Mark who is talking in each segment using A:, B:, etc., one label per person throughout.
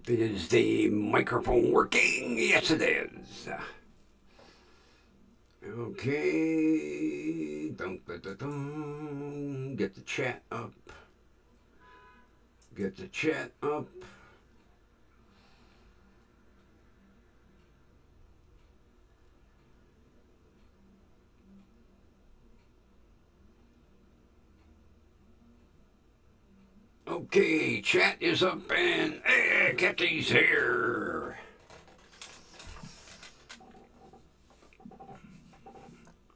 A: Is the microphone working? Yes, it is. Okay. Dun, dun, dun, dun. Get the chat up. Get the chat up. Okay, chat is up and Ketty's here.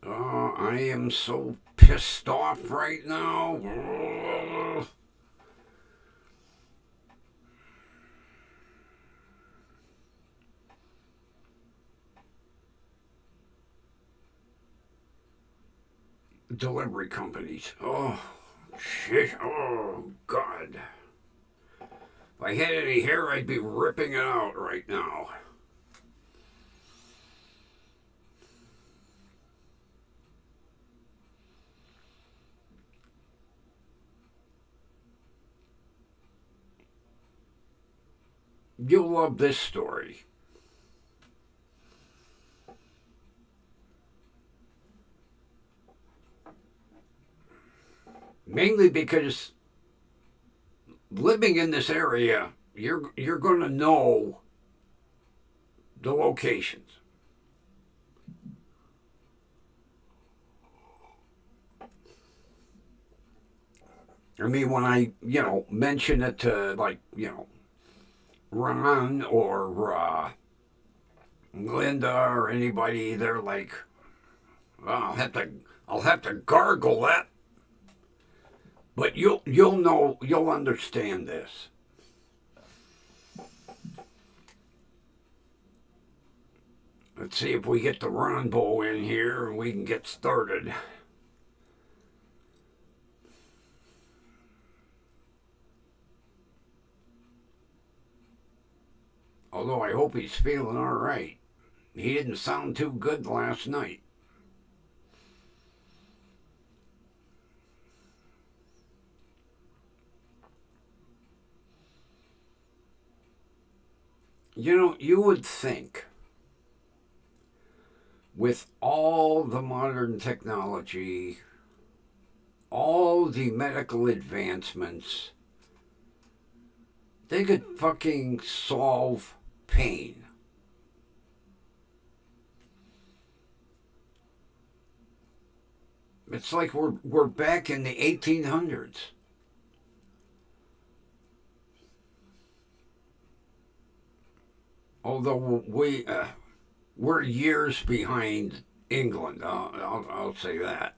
A: I am so pissed off right now. Delivery companies. Oh, shit. Oh, God. If I had any hair, I'd be ripping it out right now. You'll love this story. Mainly because living in this area, you're going to know the locations. I mean, when I, mention it to, like, Ron or Linda or anybody, they're like, well, I'll have to gargle that. But you'll know, you'll understand this. Let's see if we get the Ronbo in here and we can get started. Although I hope he's feeling all right. He didn't sound too good last night. You would think with all the modern technology, all the medical advancements, they could fucking solve pain. It's like we're back in the 1800s. Although we're years behind England, I'll say that.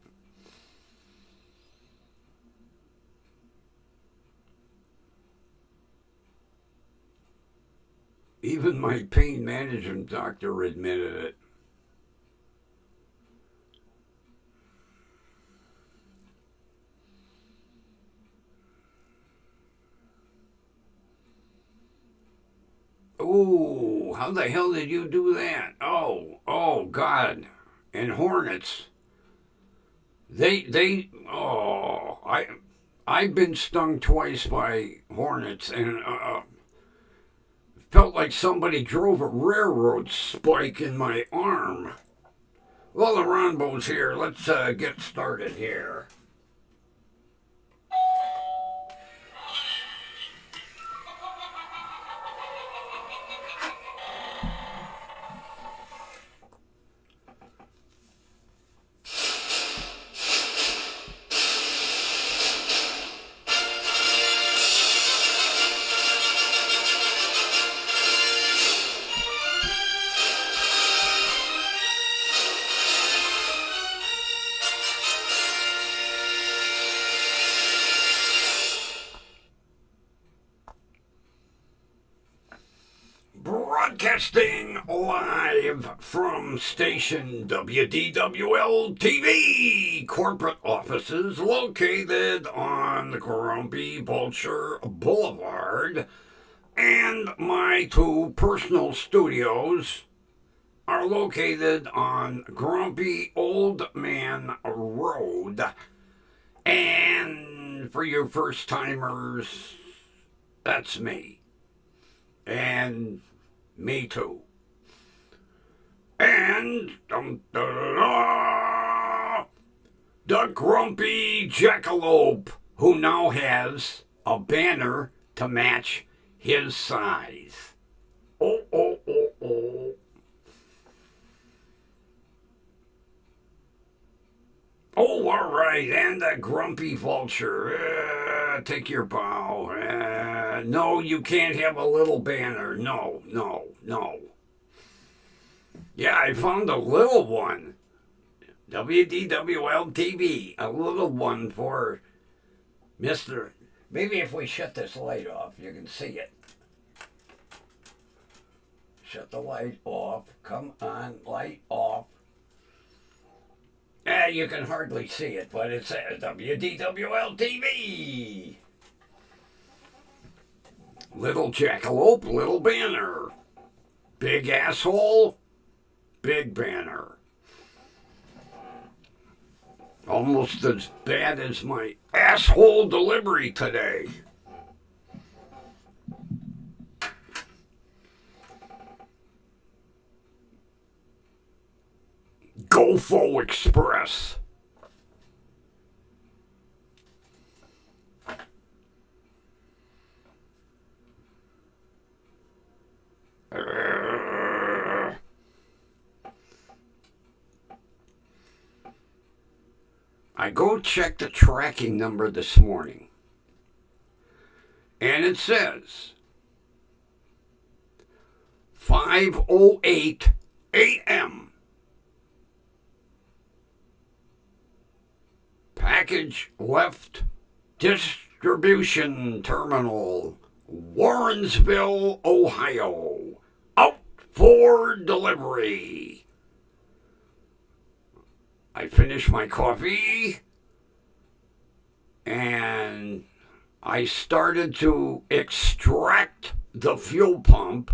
A: Even my pain management doctor admitted it. Ooh, how the hell did you do that? Oh, God. And hornets. I've been stung twice by hornets and felt like somebody drove a railroad spike in my arm. Well, the Ronbo's here. Let's get started here. Broadcasting live from station WDWL TV corporate offices located on the Grumpy Vulture Boulevard, and my two personal studios are located on Grumpy Old Man Road. And for your first timers, that's me. And me too. And the grumpy jackalope, who now has a banner to match his size. Oh, oh, oh, oh. Oh, all right, and the grumpy vulture. Take your bow. No, you can't have a little banner. No, no, no. Yeah, I found a little one. WDWL TV. A little one for Mr. Maybe if we shut this light off, you can see it. Shut the light off. Come on, light off. You can hardly see it, but it's WDWL TV. Little jackalope, little banner. Big asshole, big banner. Almost as bad as my asshole delivery today. GOFO Express. I go check the tracking number this morning, and it says 5:08 a.m. Package left distribution terminal, Warrensville, Ohio. Out for delivery. I finished my coffee and I started to extract the fuel pump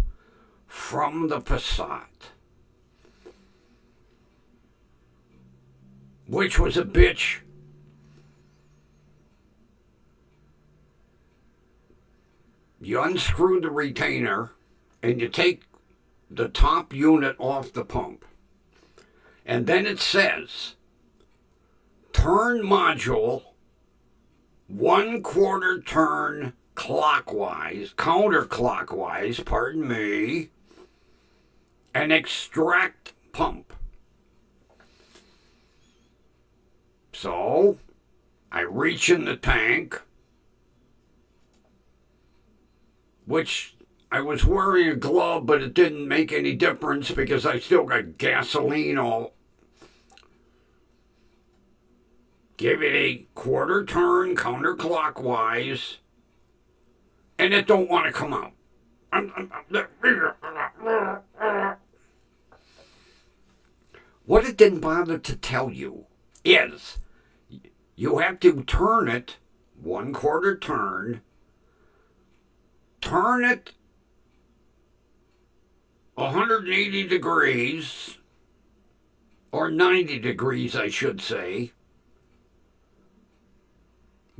A: from the Passat, which was a bitch. You unscrew the retainer and you take the top unit off the pump. And then it says, turn module 1/4 turn clockwise, counterclockwise, pardon me, and extract pump. So, I reach in the tank, which I was wearing a glove, but it didn't make any difference because I still got gasoline all. Give it a 1/4 turn counterclockwise, and it don't want to come out. What it didn't bother to tell you is you have to turn it 1/4 turn it 180 degrees, or 90 degrees, I should say.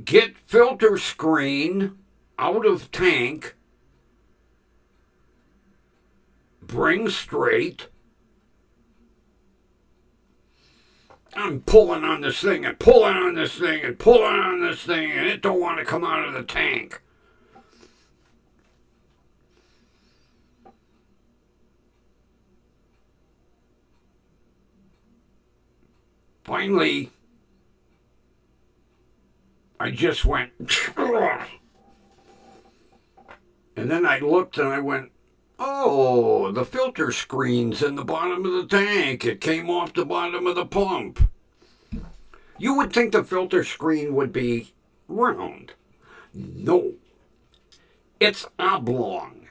A: Get filter screen out of tank, bring straight. I'm pulling on this thing and pulling on this thing and pulling on this thing, and it don't want to come out of the tank. Finally, I just went, and then I looked and I went, oh, the filter screen's in the bottom of the tank. It came off the bottom of the pump. You would think the filter screen would be round. No, it's oblong.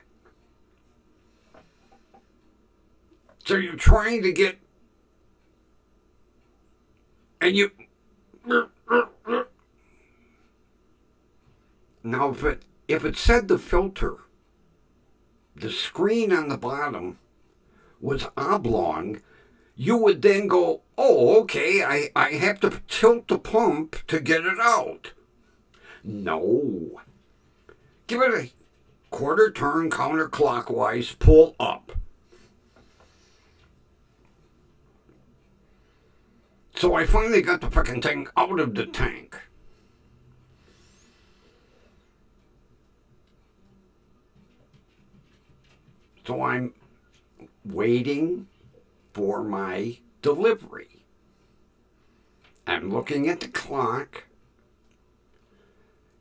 A: So you're trying to get, and you, now if it said the filter, the screen on the bottom was oblong, you would then go, oh, okay, I have to tilt the pump to get it out. No. Give it quarter turn counterclockwise, pull up. So I finally got the fucking thing out of the tank. So I'm waiting for my delivery. I'm looking at the clock,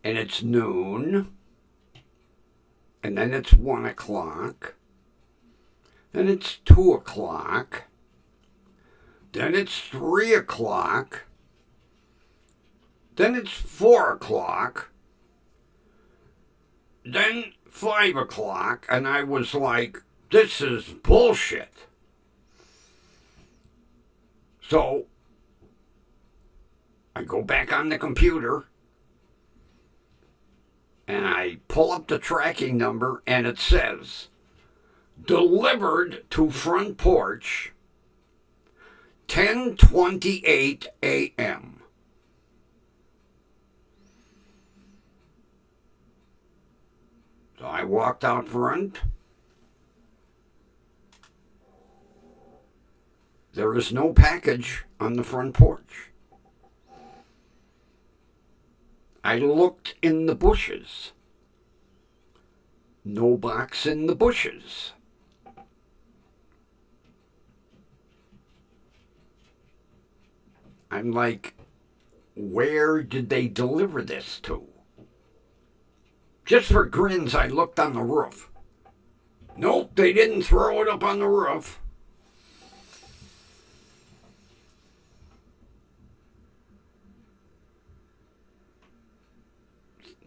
A: and it's noon, and then it's 1 o'clock, then it's 2 o'clock, then it's 3 o'clock, then it's 4 o'clock, then 5 o'clock, and I was like, this is bullshit. So I go back on the computer and I pull up the tracking number, and it says delivered to front porch 10:28 a.m. So I walked out front. There is no package on the front porch. I looked in the bushes. No box in the bushes. I'm like, where did they deliver this to? Just for grins, I looked on the roof. Nope, they didn't throw it up on the roof.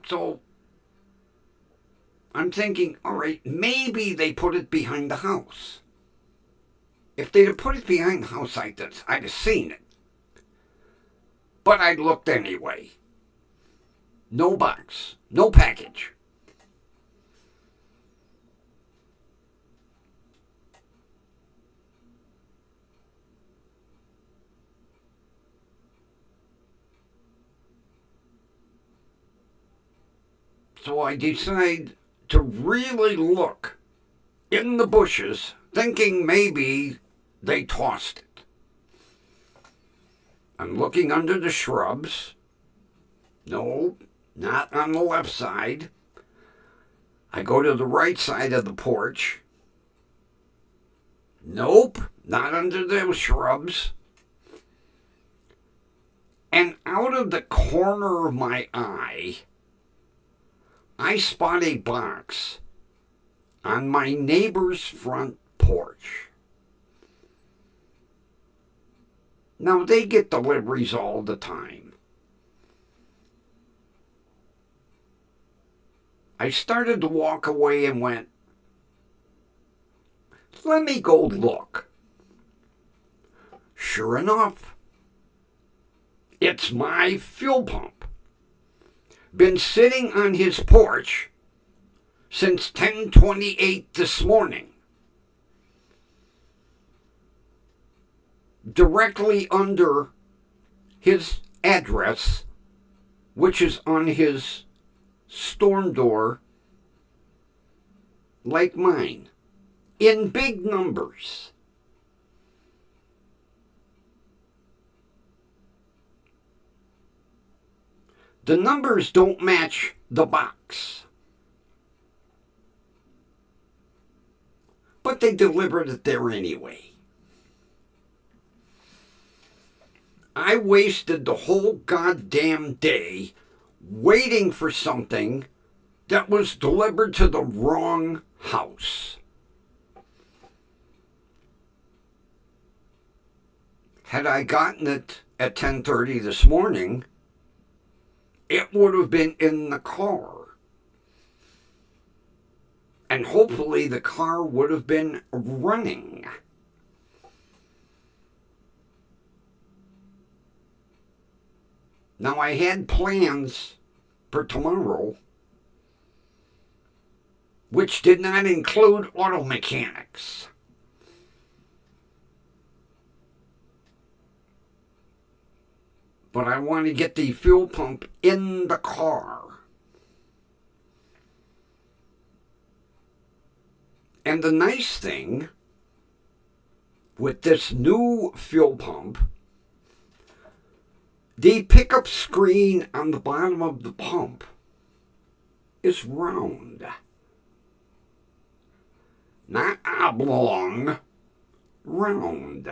A: So I'm thinking, all right, maybe they put it behind the house. If they'd have put it behind the house like this, I'd have seen it. But I looked anyway. No box, no package. So I decide to really look in the bushes, thinking maybe they tossed it. I'm looking under the shrubs. No, not on the left side. I go to the right side of the porch. Nope, not under those shrubs. And out of the corner of my eye, I spot a box on my neighbor's front porch. Now, they get deliveries all the time. I started to walk away and went, let me go look. Sure enough, it's my fuel pump. Been sitting on his porch since 10:28 this morning. Directly under his address, which is on his storm door, like mine, in big numbers. The numbers don't match the box. But they delivered it there anyway. I wasted the whole goddamn day waiting for something that was delivered to the wrong house. Had I gotten it at 10:30 this morning, it would have been in the car. And hopefully the car would have been running. Now, I had plans for tomorrow, which did not include auto mechanics. But I want to get the fuel pump in the car. And the nice thing with this new fuel pump, the pickup screen on the bottom of the pump is round. Not oblong, round.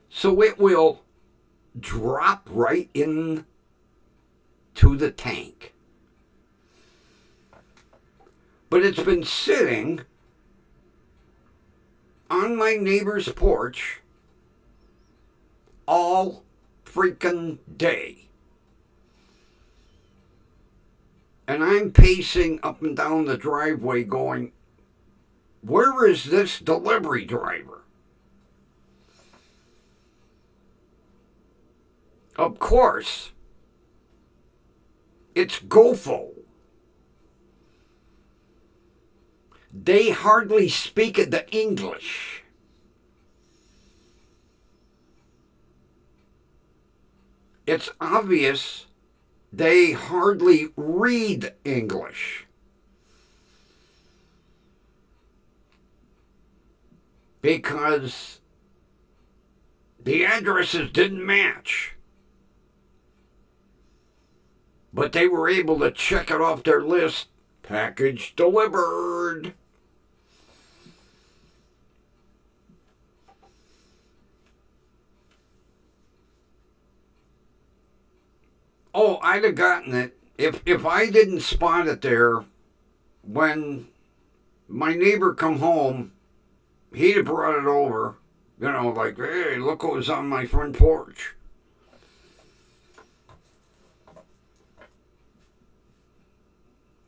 A: So it will drop right in to the tank. But it's been sitting on my neighbor's porch all freaking day. And I'm pacing up and down the driveway going, where is this delivery driver? Of course, it's GOFO. They hardly speak the English. It's obvious they hardly read English. Because the addresses didn't match. But they were able to check it off their list. Package delivered. Oh, I'd have gotten it if I didn't spot it there when my neighbor come home. He'd have brought it over, you know, like, hey, look what was on my front porch.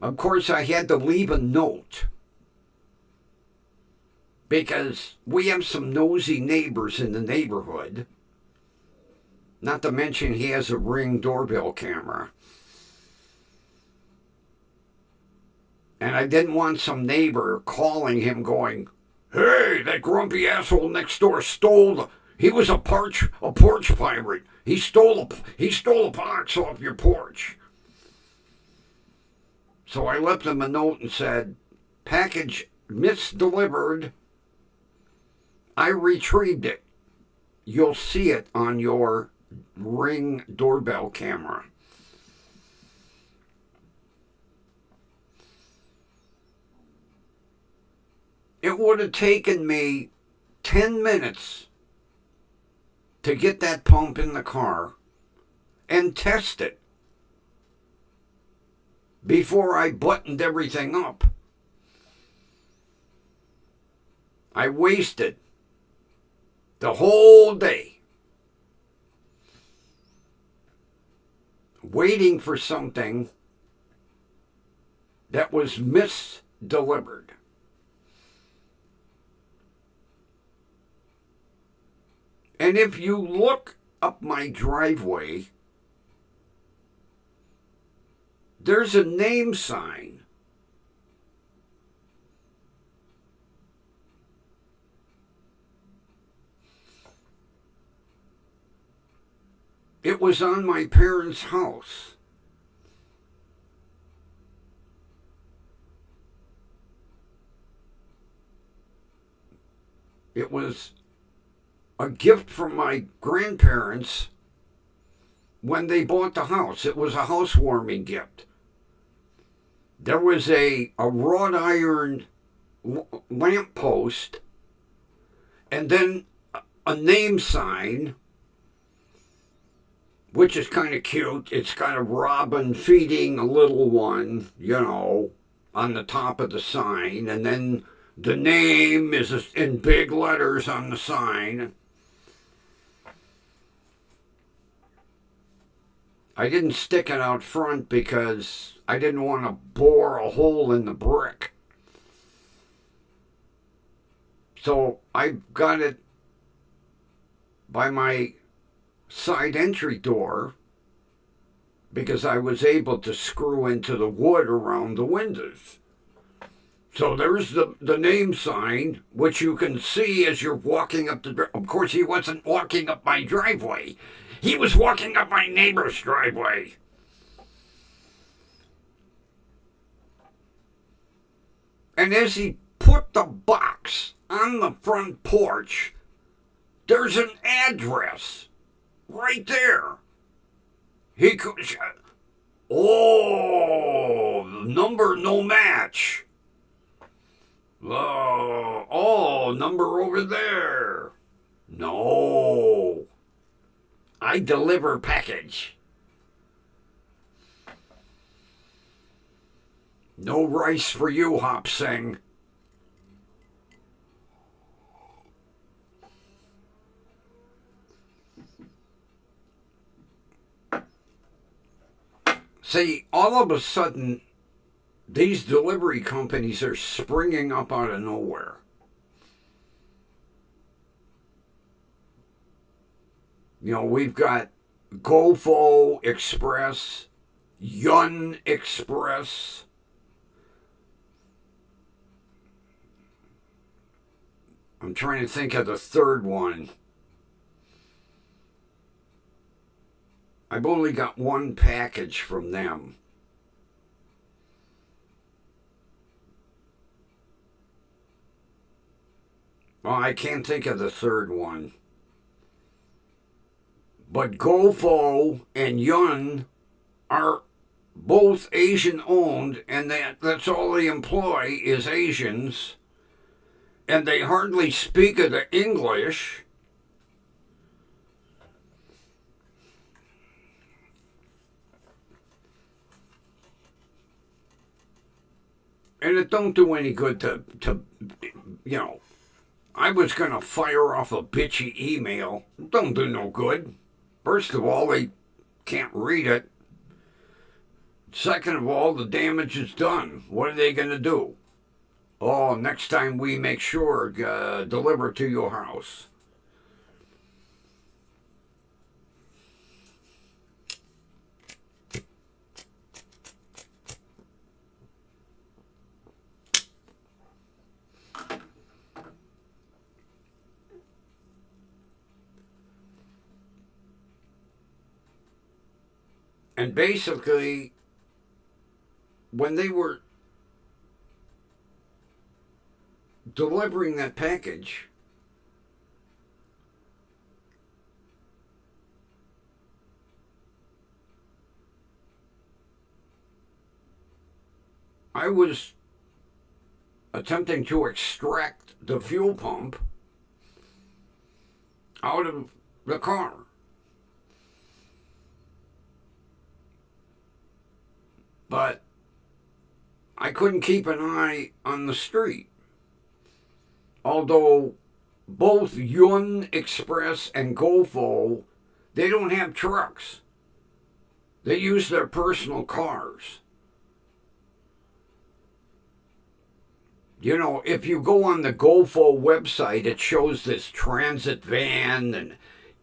A: Of course, I had to leave a note because we have some nosy neighbors in the neighborhood. Not to mention he has a Ring doorbell camera. And I didn't want some neighbor calling him going, hey, that grumpy asshole next door he was a porch pirate. He stole a box off your porch. So I left him a note and said, package misdelivered. I retrieved it. You'll see it on your Ring doorbell camera. It would have taken me 10 minutes to get that pump in the car and test it before I buttoned everything up. I wasted the whole day waiting for something that was misdelivered. And if you look up my driveway, there's a name sign. It was on my parents' house. It was a gift from my grandparents when they bought the house. It was a housewarming gift. There was a wrought iron lamppost and then a name sign, which is kind of cute. It's got a robin feeding a little one, you know, on the top of the sign. And then the name is in big letters on the sign. I didn't stick it out front because I didn't want to bore a hole in the brick. So I got it by my side entry door because I was able to screw into the wood around the windows. So there's the name sign, which you can see as you're walking up the... Of course, he wasn't walking up my driveway. He was walking up my neighbor's driveway. And as he put the box on the front porch, there's an address right there. He could. Oh, number no match. Number over there. No. I deliver package. No rice for you, Hop Sing. See, all of a sudden, these delivery companies are springing up out of nowhere. You know, we've got GOFO Express, Yun Express. I'm trying to think of the third one. I've only got one package from them. Well, I can't think of the third one. But GOFO and Yun are both Asian owned, and that's all they employ is Asians. And they hardly speak the English. And it don't do any good to you know, I was going to fire off a bitchy email. It don't do no good. First of all, they can't read it. Second of all, the damage is done. What are they going to do? Oh, next time we make sure deliver to your house. And basically, when they were delivering that package, I was attempting to extract the fuel pump out of the car. But I couldn't keep an eye on the street. Although both Yun Express and GOFO, they don't have trucks. They use their personal cars. You know, if you go on the GOFO website, it shows this transit van, and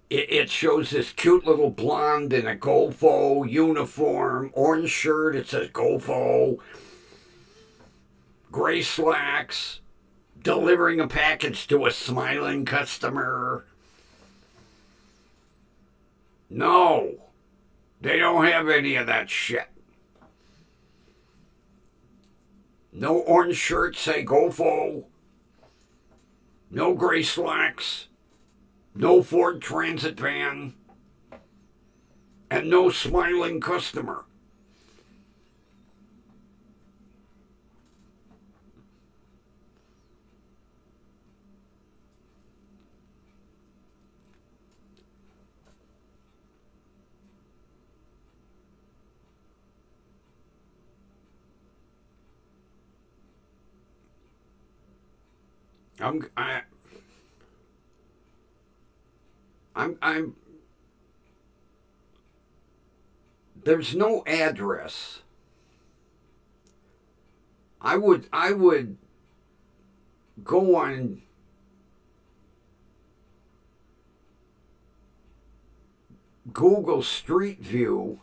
A: it shows this cute little blonde in a GOFO uniform, orange shirt, it says GOFO, gray slacks, delivering a package to a smiling customer. No, they don't have any of that shit. No orange shirts say GOFO. No gray slacks. No Ford Transit van. And no smiling customer. There's no address. I would go on Google Street View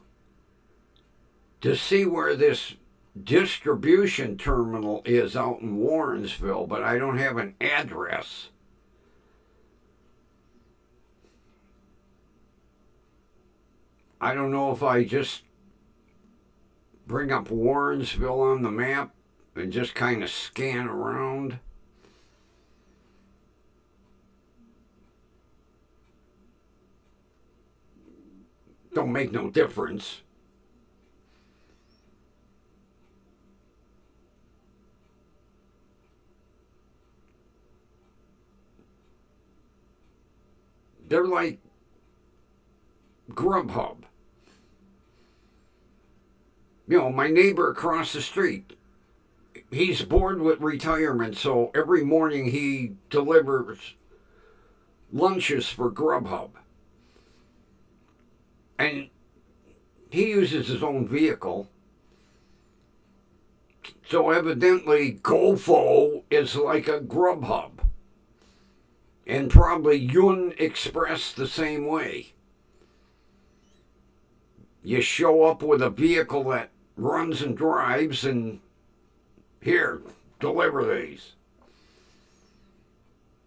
A: to see where this distribution terminal is out in Warrensville, but I don't have an address. I don't know if I just bring up Warrensville on the map and just kind of scan around. Don't make no difference. They're like Grubhub. You know, my neighbor across the street, he's bored with retirement, so every morning he delivers lunches for Grubhub. And he uses his own vehicle. So evidently, GOFO is like a Grubhub. And probably Yun Express the same way. You show up with a vehicle that runs and drives, and here, deliver these.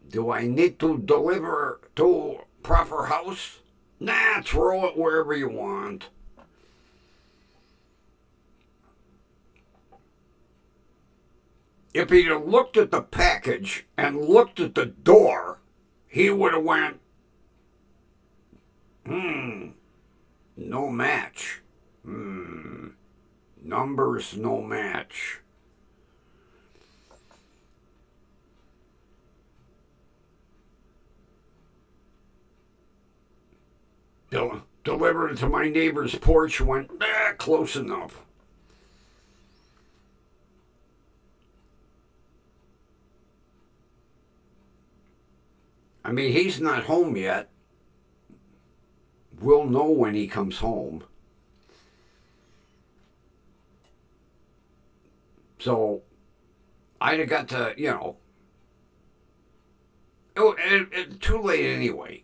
A: Do I need to deliver to proper house? Nah, throw it wherever you want. If he'd have looked at the package and looked at the door, he would have went, no match. Numbers no match. Delivered it to my neighbor's porch, went, close enough. I mean, he's not home yet. We'll know when he comes home. So I'd have got to, too late anyway.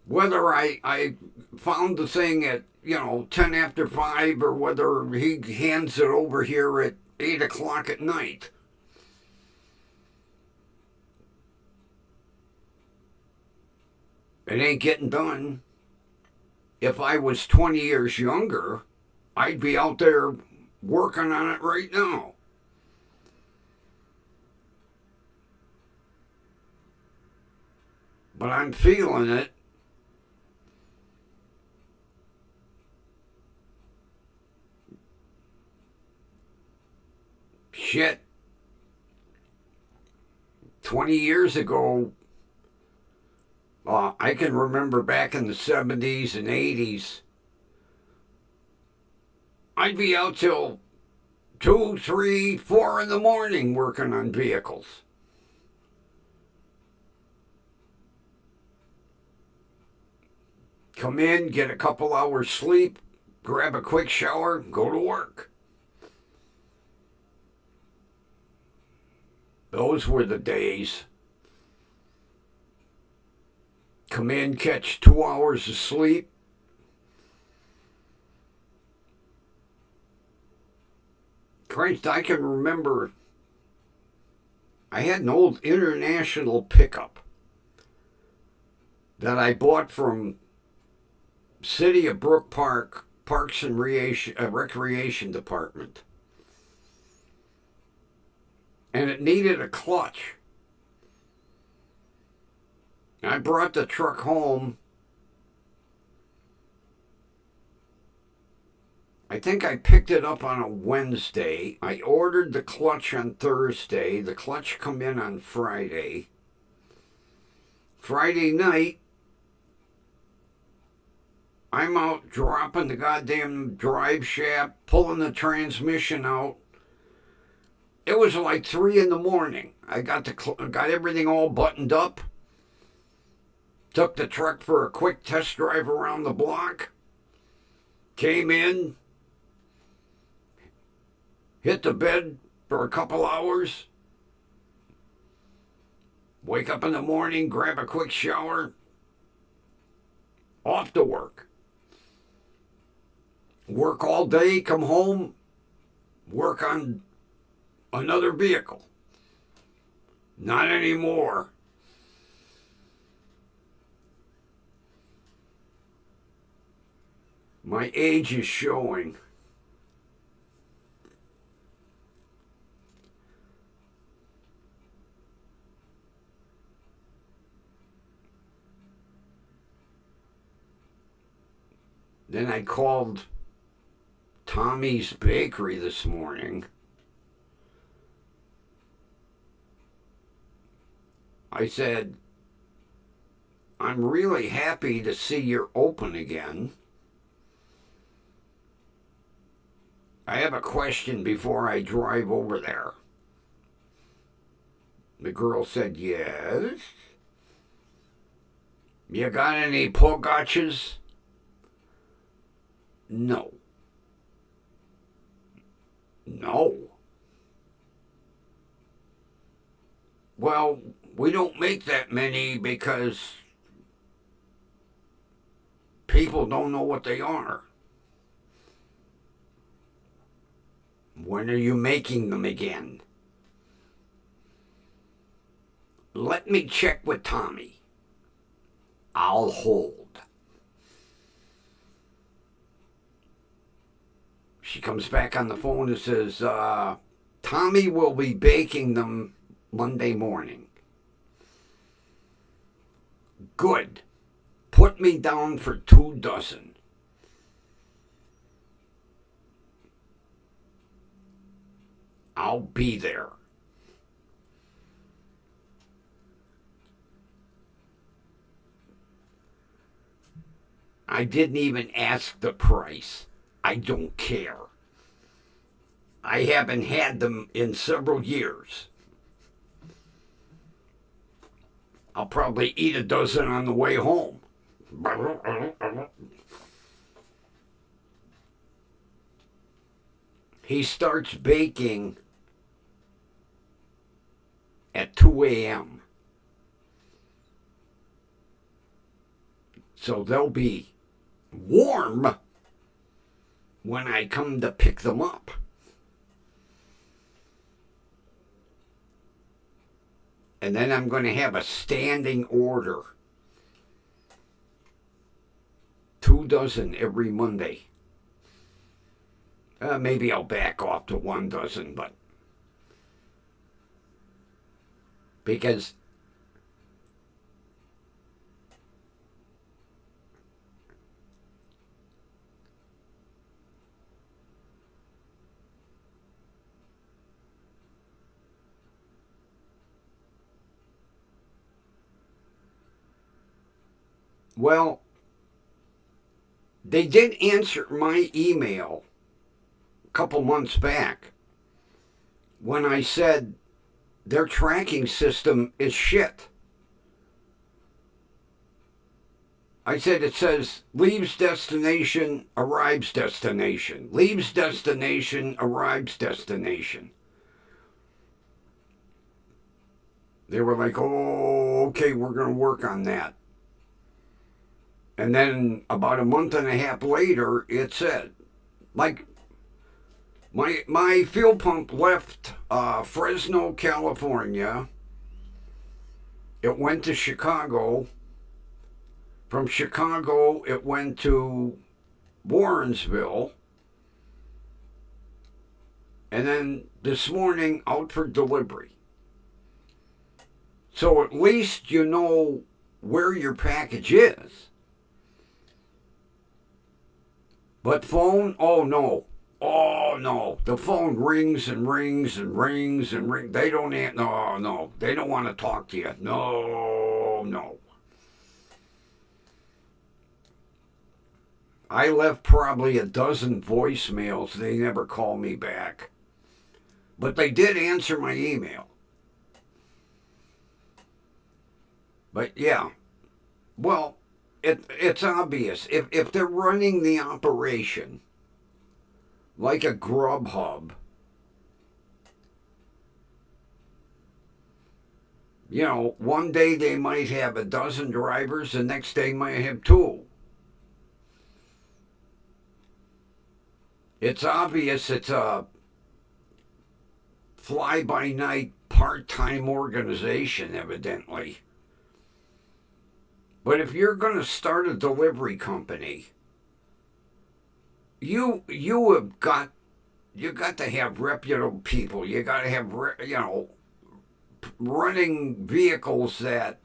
A: Whether I found the thing at, 10 after 5 or whether he hands it over here at 8 o'clock at night. It ain't getting done. If I was 20 years younger, I'd be out there working on it right now. But I'm feeling it. Shit. 20 years ago, I can remember back in the 70s and 80s, I'd be out till 2, 3, 4 in the morning working on vehicles. Come in, get a couple hours sleep, grab a quick shower, go to work. Those were the days. Come in, catch 2 hours of sleep. Christ, I can remember I had an old International pickup that I bought from City of Brook Park Parks and Recreation Department. And it needed a clutch. I brought the truck home. I think I picked it up on a Wednesday. I ordered the clutch on Thursday. The clutch come in on Friday. Friday night, I'm out dropping the goddamn drive shaft, pulling the transmission out. It was like 3 in the morning. I got everything all buttoned up. Took the truck for a quick test drive around the block. Came in. Hit the bed for a couple hours. Wake up in the morning, grab a quick shower. Off to work. Work all day, come home. Work on another vehicle. Not anymore. My age is showing. Then I called Tommy's Bakery this morning. I said, I'm really happy to see you're open again. I have a question before I drive over there. The girl said, yes. You got any pogotchas? No. No. Well, we don't make that many because people don't know what they are. When are you making them again? Let me check with Tommy. I'll hold. She comes back on the phone and says, Tommy will be baking them Monday morning. Good. Put me down for 2 dozen. I'll be there. I didn't even ask the price. I don't care. I haven't had them in several years. I'll probably eat a dozen on the way home. He starts baking at 2 a.m. So they'll be warm when I come to pick them up. And then I'm going to have a standing order. 2 dozen every Monday. Maybe I'll back off to 1 dozen, but because well, they did answer my email a couple months back when I said their tracking system is shit. I said it says leaves destination, arrives destination. Leaves destination, arrives destination. They were like, oh, okay, we're going to work on that. And then about a month and a half later, it said, like, my fuel pump left Fresno, California. It went to Chicago. From Chicago, it went to Warrensville. And then this morning, out for delivery. So at least you know where your package is. But phone, oh no. Oh no. The phone rings and rings and rings and rings. They don't, no. They don't want to talk to you. No. I left probably a dozen voicemails. They never call me back. But they did answer my email. But yeah. Well, it's obvious. If they're running the operation like a Grubhub, you know, one day they might have a dozen drivers, the next day might have 2. It's obvious it's a fly-by-night part-time organization, evidently. But if you're going to start a delivery company, you have got to have reputable people. You got to have running vehicles that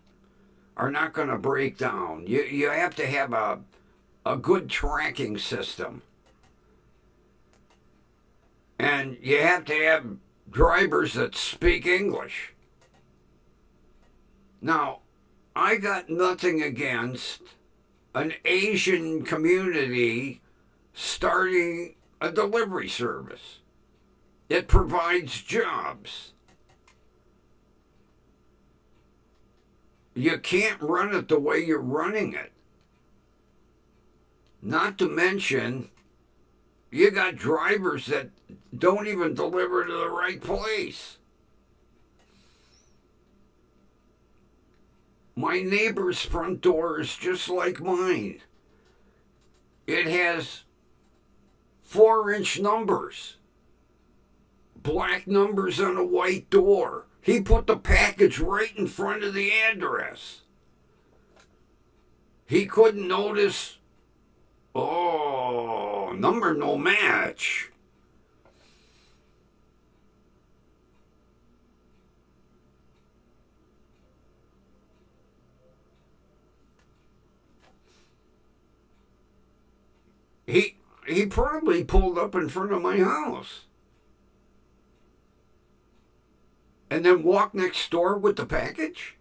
A: are not going to break down. You have to have a good tracking system. And you have to have drivers that speak English. Now, I got nothing against an Asian community starting a delivery service. It provides jobs. You can't run it the way you're running it. Not to mention, you got drivers that don't even deliver to the right place. My neighbor's front door is just like mine. It has 4-inch numbers, black numbers on a white door. He put the package right in front of the address. He couldn't notice, oh, number no match. He probably pulled up in front of my house and then walked next door with the package.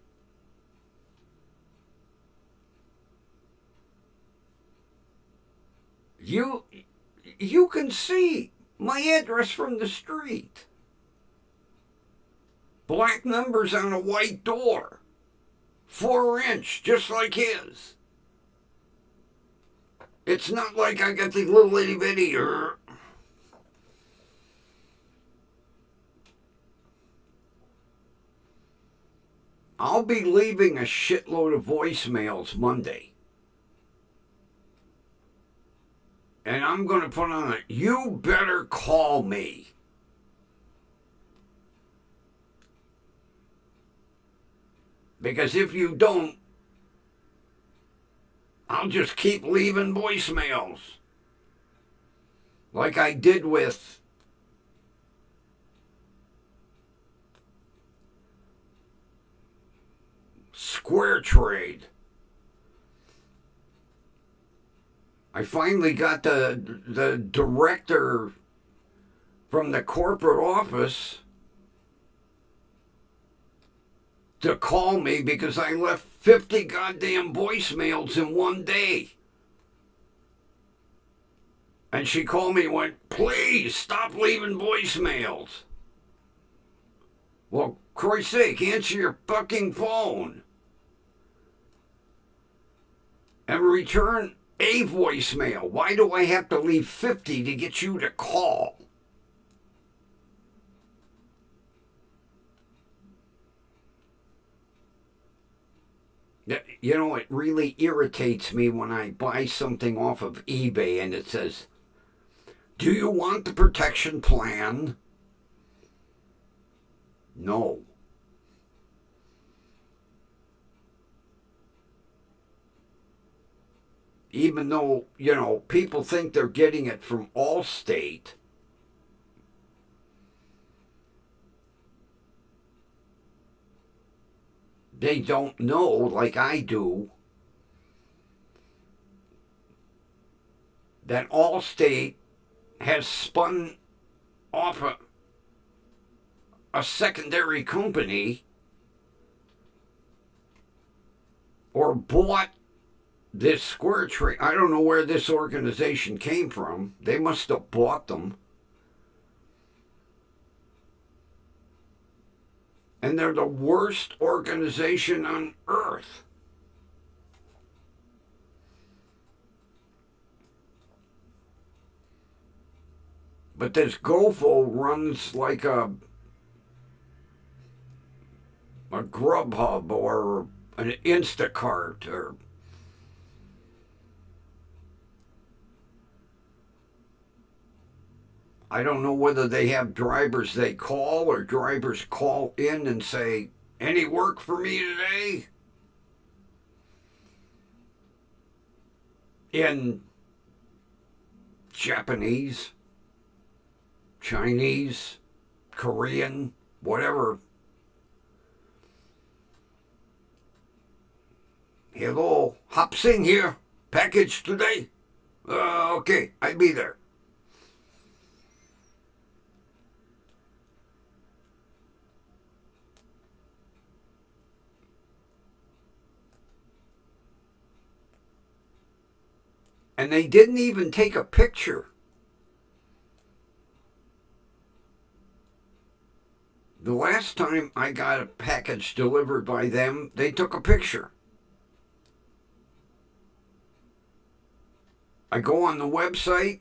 A: You can see my address from the street. Black numbers on a white door. 4-inch, just like his. It's not like I got these little itty bitty. I'll be leaving a shitload of voicemails Monday. And I'm going to put on it, you better call me. Because if you don't, I'll just keep leaving voicemails. Like I did with Square Trade. I finally got the director from the corporate office to call me because I left 50 goddamn voicemails in one day. And she called me and went, please stop leaving voicemails. Well, Christ's sake, answer your fucking phone. And return a voicemail. Why do I have to leave 50 to get you to call? You know, it really irritates me when I buy something off of eBay and it says, do you want the protection plan? No. Even though, you know, people think they're getting it from Allstate. They don't know, like I do, that Allstate has spun off a secondary company or bought this Square Trade. I don't know where this organization came from. They must have bought them. And they're the worst organization on earth. But this GOFO runs like a Grubhub or an Instacart or I don't know whether they have drivers they call or drivers call in and say, any work for me today? In Japanese, Chinese, Korean, whatever. Hello, Hop Sing here. Package today. Okay, I'd be there. And they didn't even take a picture. The last time I got a package delivered by them, they took a picture. I go on the website,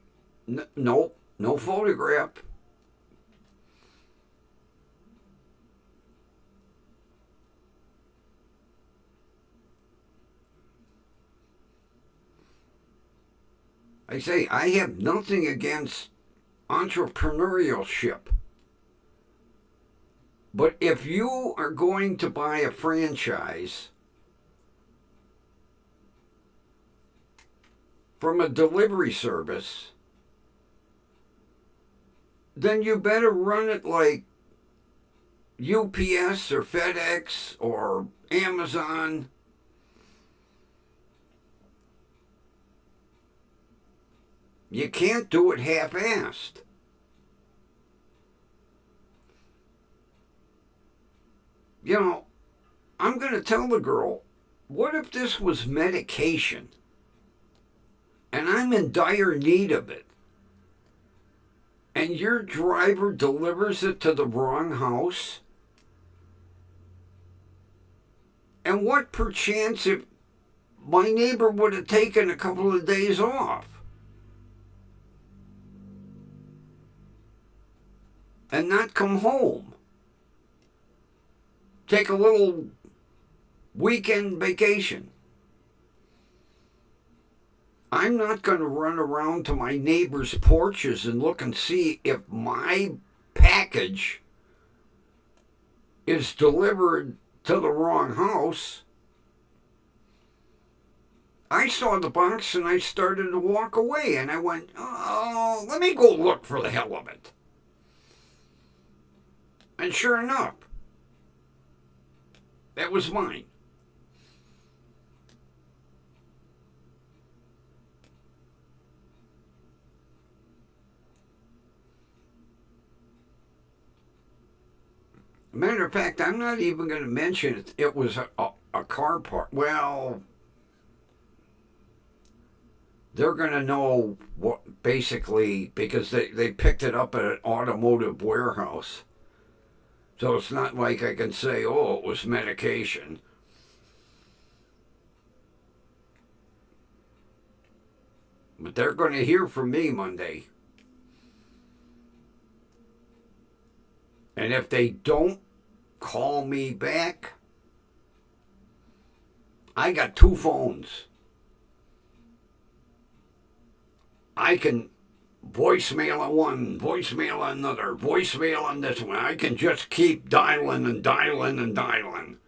A: nope, no photograph. I say, I have nothing against entrepreneurship. But if you are going to buy a franchise from a delivery service, then you better run it like UPS or FedEx or Amazon. You can't do it half-assed. You know, I'm going to tell the girl, what if this was medication and I'm in dire need of it and your driver delivers it to the wrong house? And what perchance if my neighbor would have taken a couple of days off and not come home? Take a little weekend vacation. I'm not going to run around to my neighbor's porches and look and see if my package is delivered to the wrong house. I saw the box and I started to walk away and I went, oh, let me go look for the hell of it. And sure enough, that was mine. Matter of fact, I'm not even going to mention it. It was a car part. Well, they're going to know what basically because they picked it up at an automotive warehouse. So it's not like I can say, oh, it was medication. But they're going to hear from me Monday. And if they don't call me back, I got two phones. I can voicemail on one, voicemail on another, voicemail on this one. I can just keep dialing and dialing and dialing.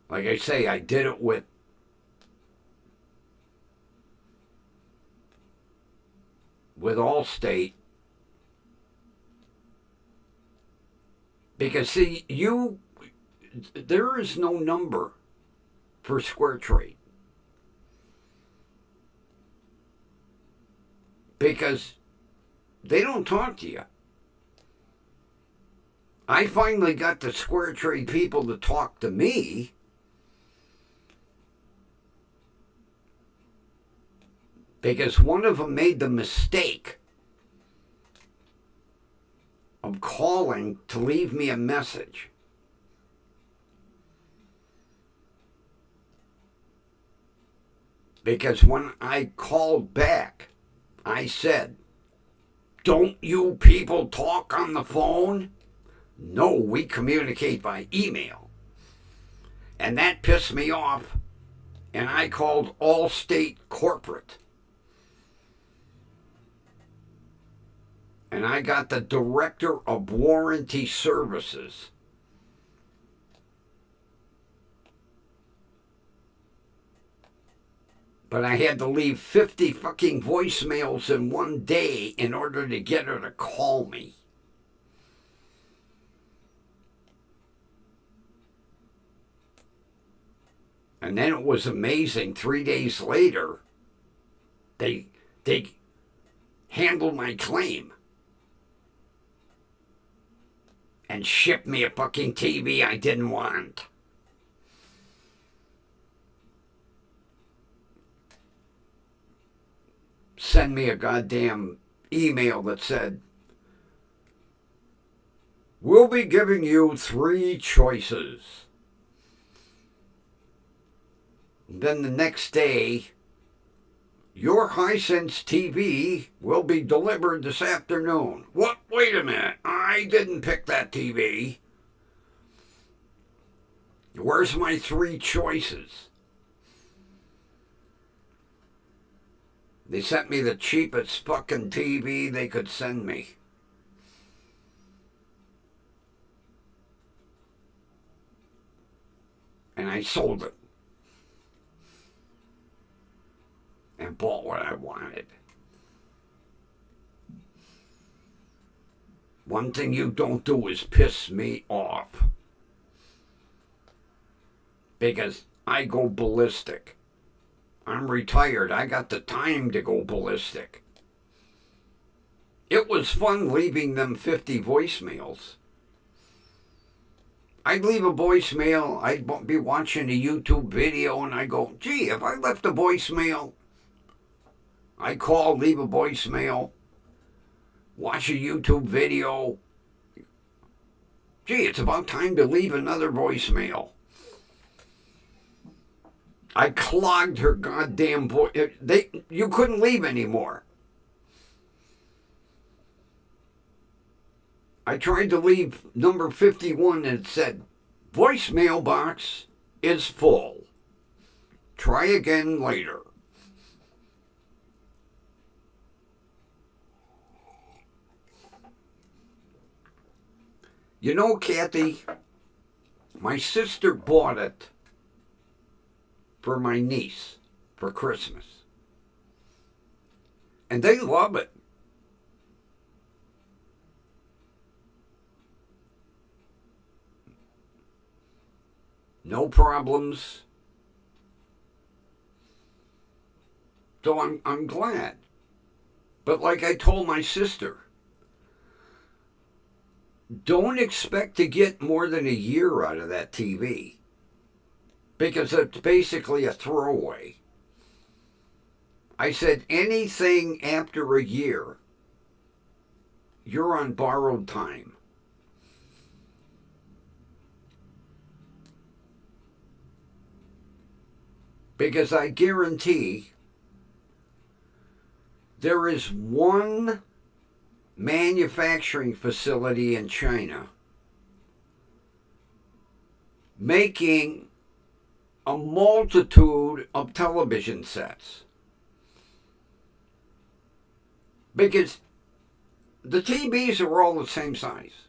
A: Like I say, I did it with Allstate. Because see, there is no number for Square Trade. Because they don't talk to you. I finally got the Square Trade people to talk to me. Because one of them made the mistake of calling to leave me a message. Because when I called back, I said, don't you people talk on the phone? No, we communicate by email. And that pissed me off, and I called Allstate Corporate. And I got the Director of Warranty Services. But I had to leave 50 fucking voicemails in one day in order to get her to call me. And then it was amazing. 3 days later, they handled my claim and shipped me a fucking TV I didn't want. Send me a goddamn email that said, "We'll be giving you 3 choices." And then the next day, "Your Hisense TV will be delivered this afternoon." What? Wait a minute. I didn't pick that TV. Where's my 3 choices? They sent me the cheapest fucking TV they could send me. And I sold it. And bought what I wanted. One thing you don't do is piss me off. Because I go ballistic. I'm retired. I got the time to go ballistic. It was fun leaving them 50 voicemails. I'd leave a voicemail. I'd be watching a YouTube video and I go, gee, if I left a voicemail, I call, leave a voicemail, watch a YouTube video. Gee, it's about time to leave another voicemail. I clogged her goddamn voice. You couldn't leave anymore. I tried to leave number 51 and it said, "Voicemail box is full. Try again later." You know, Kathy, my sister bought it for my niece for Christmas. And they love it. No problems. So I'm glad. But like I told my sister, don't expect to get more than a year out of that TV. Because it's basically a throwaway. I said anything after a year, you're on borrowed time. Because I guarantee there is one manufacturing facility in China making a multitude of television sets. Because the TVs are all the same size.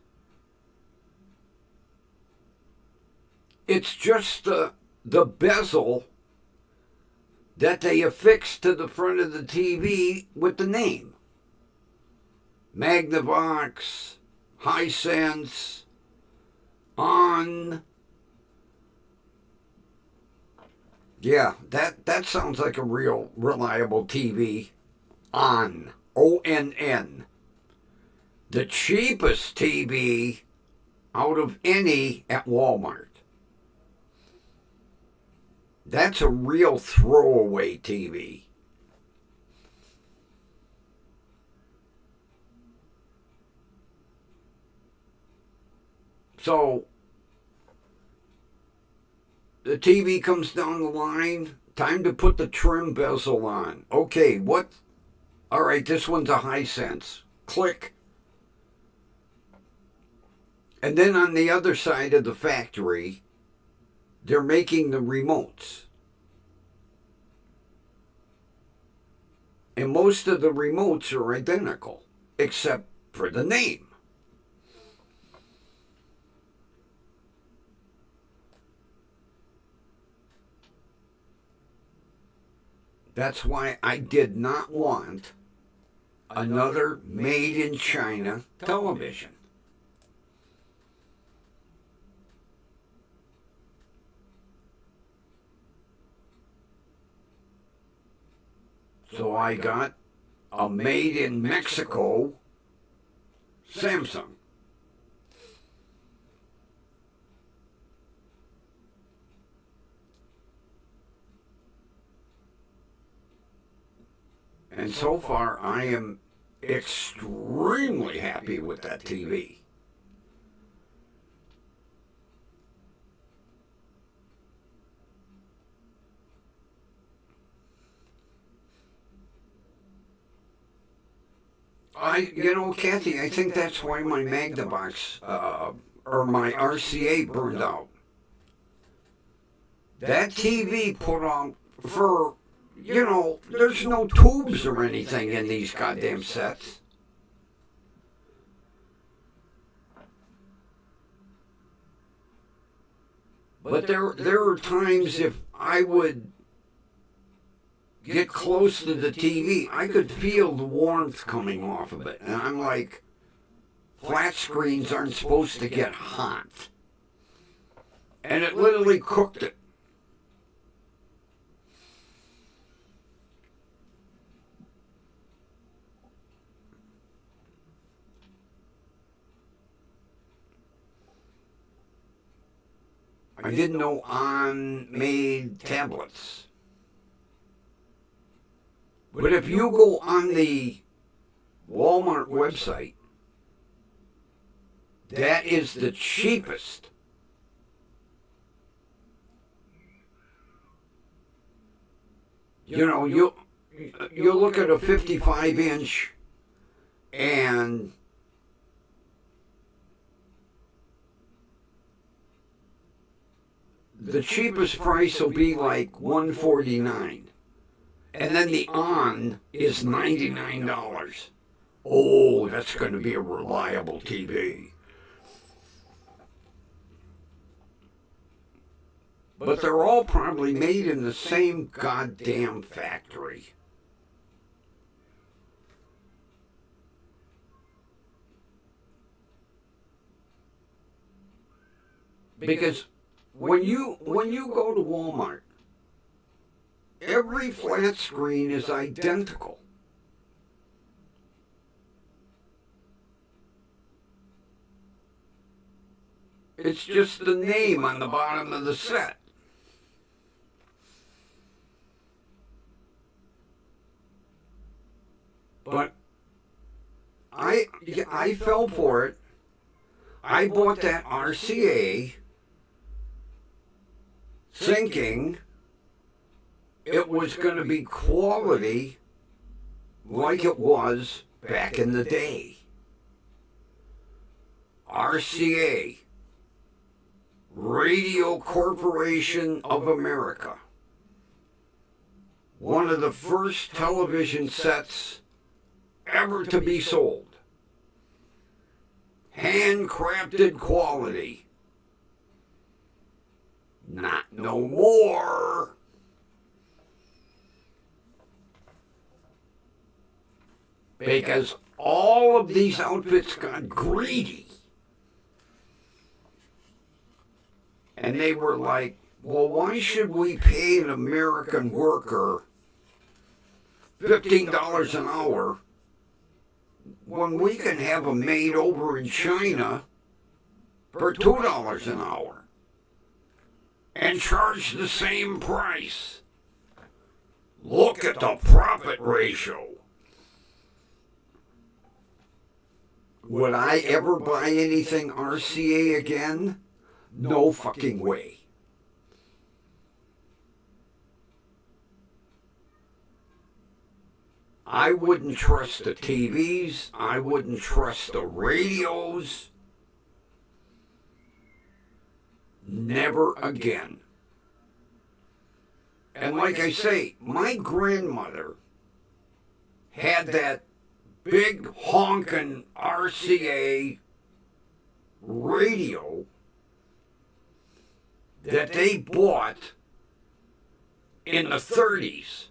A: It's just the bezel that they affix to the front of the TV with the name. Magnavox, Hisense, On. Yeah, that sounds like a real reliable TV. On. ONN. The cheapest TV out of any at Walmart. That's a real throwaway TV. So, the TV comes down the line. Time to put the trim bezel on. Okay, what? All right, this one's a Hisense. Click. And then on the other side of the factory, they're making the remotes. And most of the remotes are identical, except for the name. That's why I did not want another made in China television. So I got a made in Mexico Samsung. And so far, I am extremely happy with that TV. Kathy, I think that's why my Magnabox, or my RCA burned out. That TV put on for, there's no tubes or anything in these goddamn sets. But there are times if I would get close to the TV, I could feel the warmth coming off of it. And I'm like, flat screens aren't supposed to get hot. And it literally cooked it. I didn't know on-made tablets. But if you go on the Walmart website, that is the cheapest. You look at a 55-inch and the cheapest price will be like $149. And then the on is $99. Oh, that's going to be a reliable TV. But they're all probably made in the same goddamn factory. Because when you go to Walmart, every flat screen is identical. It's just the name on the bottom of the set. But I fell for it. I bought that RCA thinking it was going to be quality like it was back in the day. RCA, Radio Corporation of America. One of the first television sets ever to be sold. Handcrafted quality. Not no more. Because all of these outfits got greedy. And they were like, well, why should we pay an American worker $15 an hour when we can have them made over in China for $2 an hour and charge the same price? Look at the profit ratio. Would I ever buy anything RCA again? No fucking way. I wouldn't trust the TVs. I wouldn't trust the radios. Never again. And like I say, my grandmother had that big honkin' RCA radio that they bought in the 30s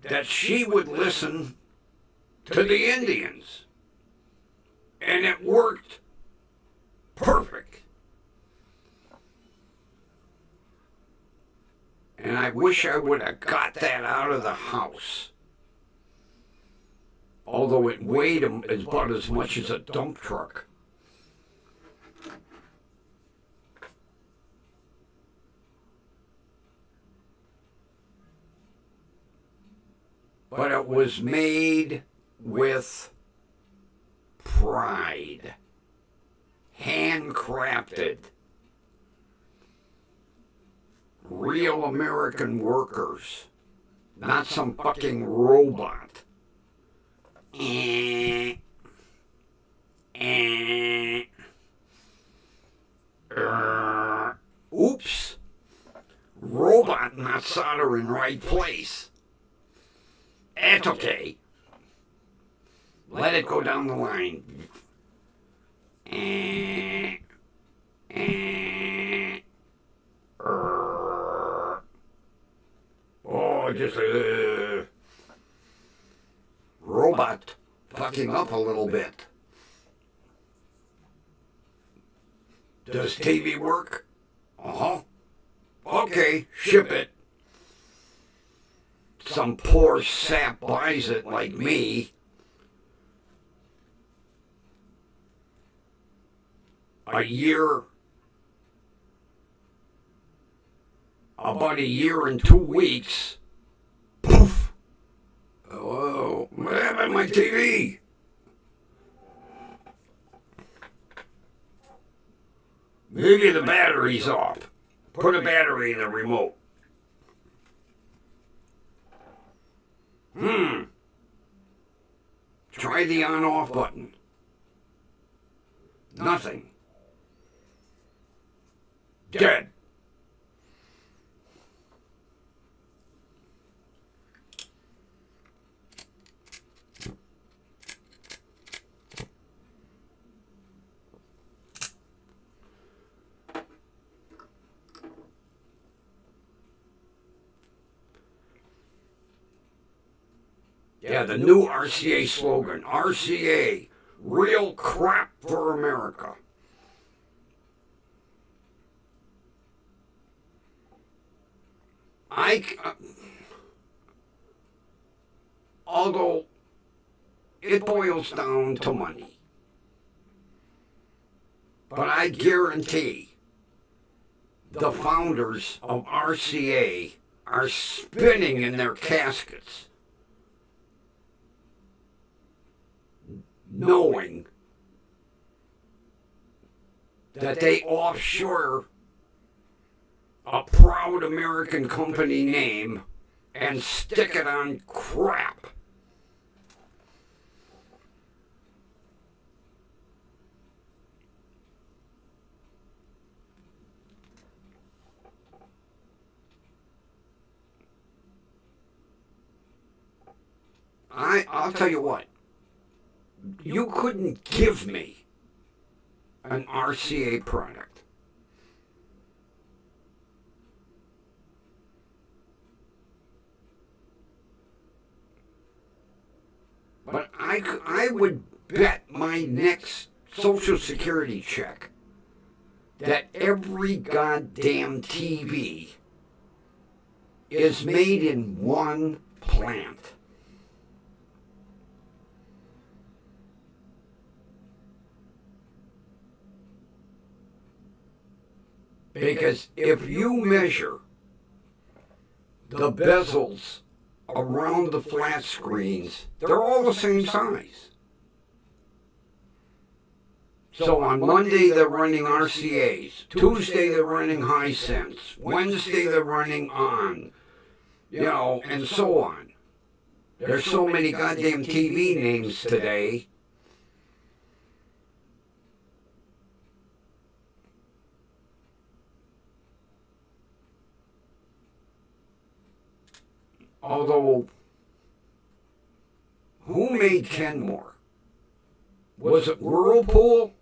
A: that she would listen to the Indians. And it worked perfect. And I wish I would have got that out of the house. Although it weighed about as much as a dump truck. But it was made with pride. Handcrafted. Real American workers. Not some fucking robot. Oops. Robot not soldering right place. That's okay. Let it go down the line. Oh, just robot fucking up a little bit. Does TV work? Uh-huh. Okay, ship it. Some poor sap buys it like me. About a year and 2 weeks. Poof! Oh, what happened to my TV? Maybe the battery's off. Put a battery in the remote. Try the on-off button. Nothing. Dead. Yeah, the new RCA slogan. RCA, real crap for America. Although it boils down to money. But I guarantee the founders of RCA are spinning in their caskets, knowing that they offshore a proud American company name and stick it on crap. I'll tell you what. You couldn't give me an RCA product. But I would bet my next Social Security check that every goddamn TV is made in one plant. Because if you measure the bezels around the flat screens, they're all the same size. So on Monday they're running RCAs, Tuesday they're running Hisense, Wednesday they're running on, and so on. There's so many goddamn TV names today. Although, who made Kenmore? Was it Whirlpool?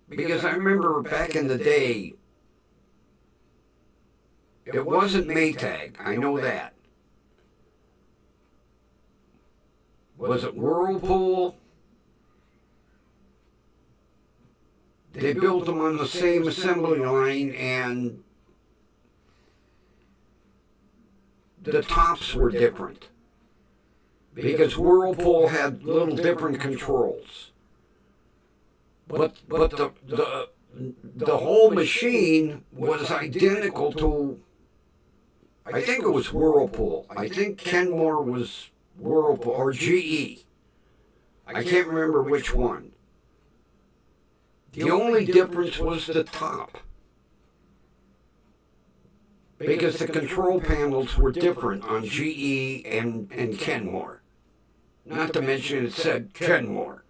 A: Because I remember back in the day, it wasn't Maytag, I know that. Was it Whirlpool? They built them on the same assembly line, and the tops were different because Whirlpool had little different controls. But the whole machine was identical to, I think it was Whirlpool. I think Kenmore was Whirlpool or GE. I can't remember which one. The only difference was the top, because the control panels were different on GE and Kenmore. Not to mention it said Kenmore.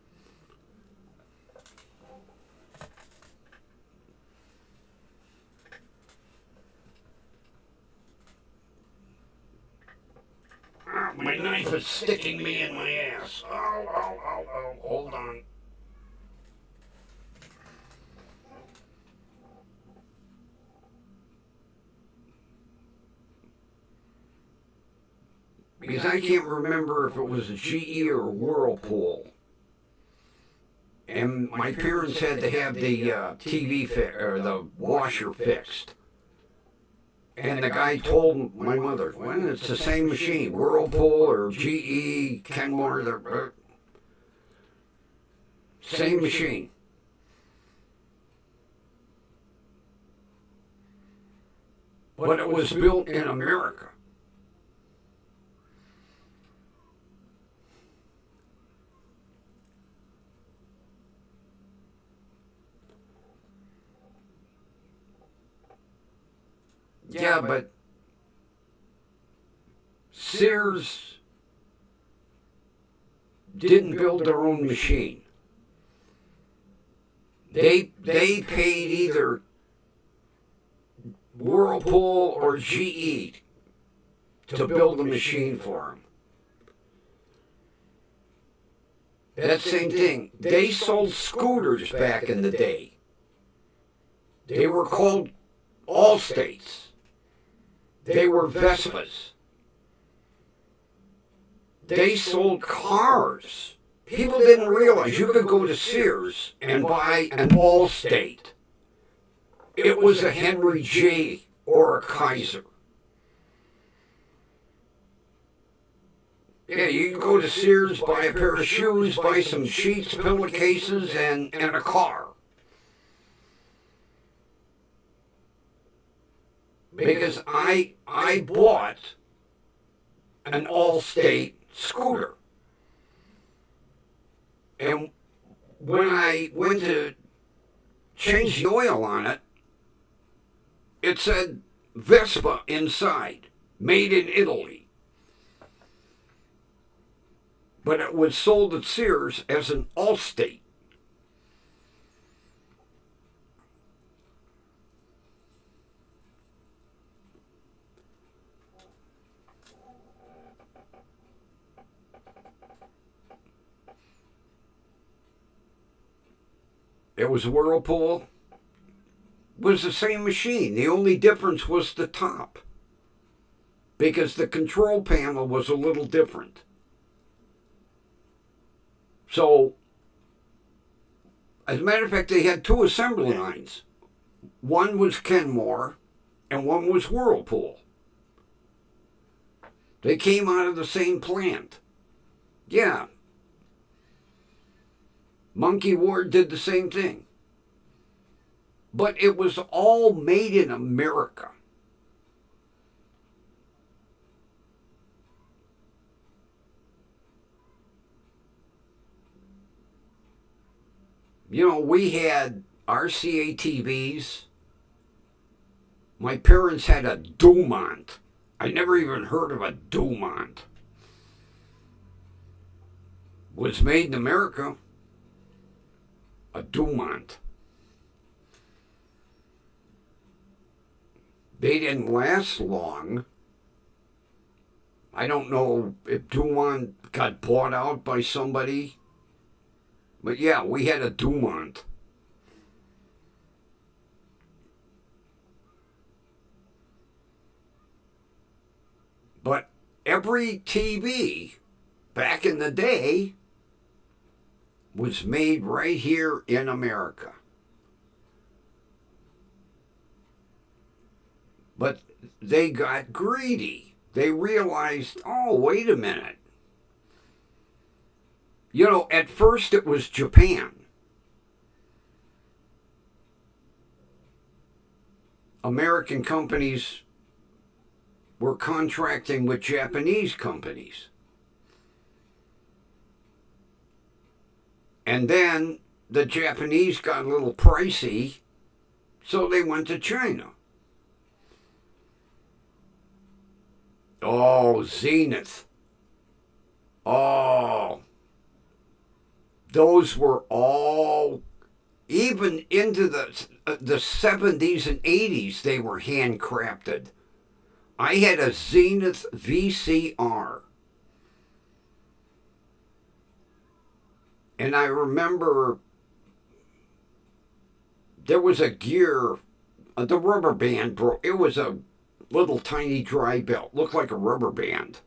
A: My knife is sticking me in my ass. Oh, hold on. Because I can't remember if it was a GE or a Whirlpool. And my parents had to have the TV or the washer fixed. And the guy told my mother, well, it's the same machine, Whirlpool or GE, Kenmore, same machine. But it was built in America. Yeah, but Sears didn't build their own machine. They paid either Whirlpool or GE to build a machine for them. That same thing. They sold scooters back in the day. They were called Allstates. They were Vespas. They sold cars. People didn't realize you could go to Sears and buy an Allstate. It was a Henry J. or a Kaiser. Yeah, you can go to Sears, buy a pair of shoes, buy some sheets, pillowcases, and a car. Because I bought an Allstate scooter. And when I went to change the oil on it, it said Vespa inside, made in Italy. But it was sold at Sears as an Allstate. It was Whirlpool. It was the same machine. The only difference was the top, because the control panel was a little different. So, as a matter of fact, they had two assembly lines. One was Kenmore and one was Whirlpool. They came out of the same plant. Yeah. Monkey Ward did the same thing. But it was all made in America. You know, we had RCA TVs. My parents had a Dumont. I never even heard of a Dumont. Was made in America. A Dumont. They didn't last long. I don't know if Dumont got bought out by somebody. But yeah, we had a Dumont. But every TV back in the day was made right here in America. But they got greedy. They realized, oh, wait a minute. You know, at first it was Japan. American companies were contracting with Japanese companies. And then the Japanese got a little pricey, so they went to China. Oh, Zenith. Oh, those were all, even into the 70s and 80s, they were handcrafted. I had a Zenith VCR. And I remember there was a gear, the rubber band broke. It was a little tiny dry belt, looked like a rubber band.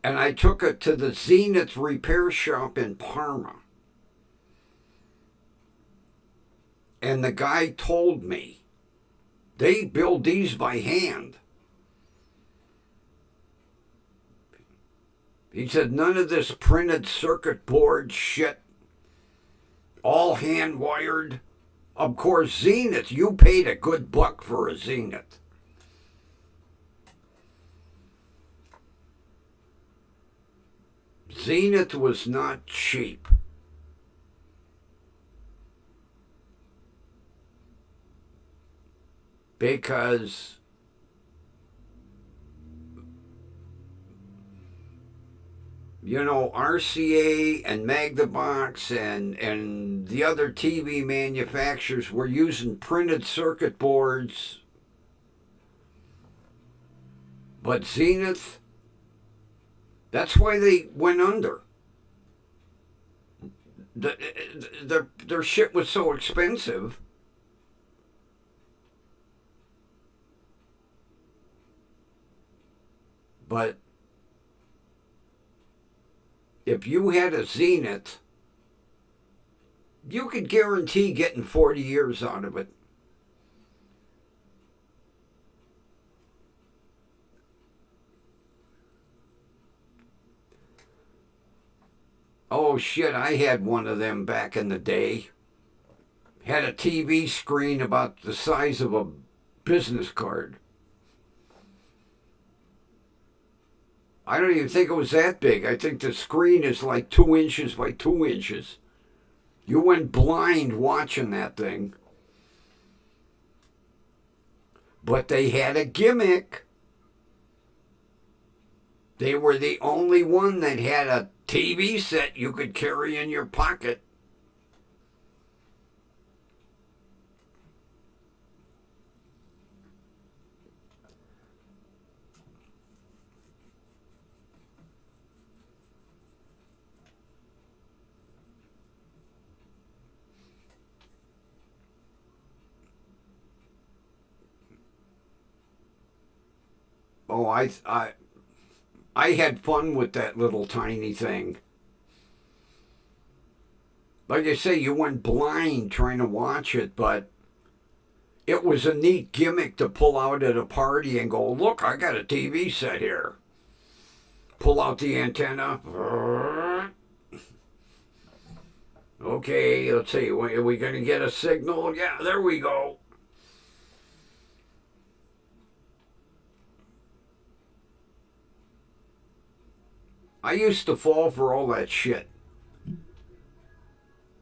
A: And I took it to the Zenith repair shop in Parma. And the guy told me, they build these by hand. He said, none of this printed circuit board shit, all hand wired. Of course, Zenith, you paid a good buck for a Zenith. Zenith was not cheap. Because you know, RCA and Magnabox and the other TV manufacturers were using printed circuit boards. But Zenith, that's why they went under. Their shit was so expensive. But if you had a Zenith, you could guarantee getting 40 years out of it. Oh shit, I had one of them back in the day. Had a TV screen about the size of a business card. I don't even think it was that big. I think the screen is like 2 inches by 2 inches. You went blind watching that thing. But they had a gimmick. They were the only one that had a TV set you could carry in your pocket. Oh, I had fun with that little tiny thing. Like I say, you went blind trying to watch it, but it was a neat gimmick to pull out at a party and go, look, I got a TV set here. Pull out the antenna. Okay, let's see, are we going to get a signal? Yeah, there we go. I used to fall for all that shit.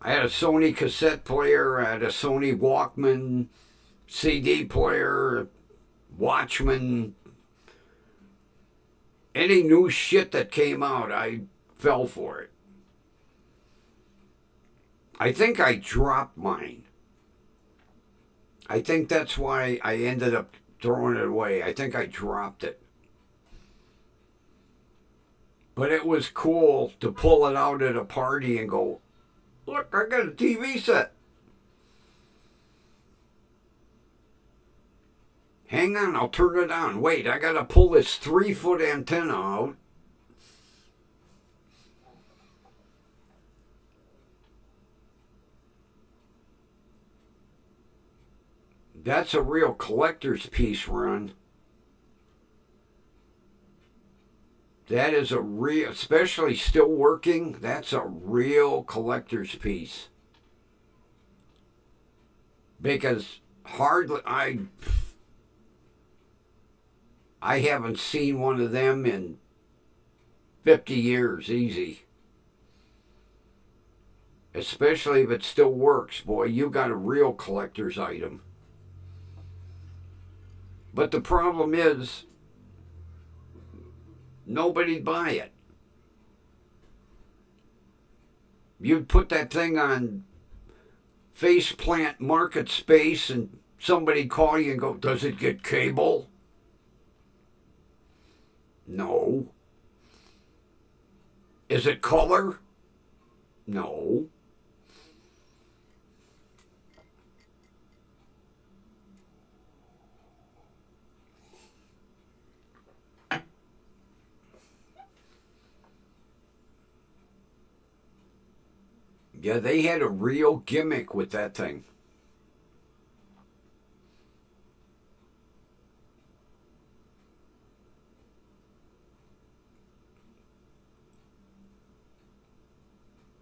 A: I had a Sony cassette player, I had a Sony Walkman, CD player, Watchman. Any new shit that came out, I fell for it. I think I dropped mine. I think that's why I ended up throwing it away. I think I dropped it. But it was cool to pull it out at a party and go, look, I got a TV set. Hang on, I'll turn it on. Wait, I got to pull this 3-foot antenna out. That's a real collector's piece, Ron. That is a real, especially still working, that's a real collector's piece. Because hardly, I haven't seen one of them in 50 years, easy. Especially if it still works, boy, you got a real collector's item. But the problem is, nobody'd buy it. You'd put that thing on Faceplant Market Space and somebody'd call you and go, does it get cable? No. Is it color? No. Yeah, they had a real gimmick with that thing.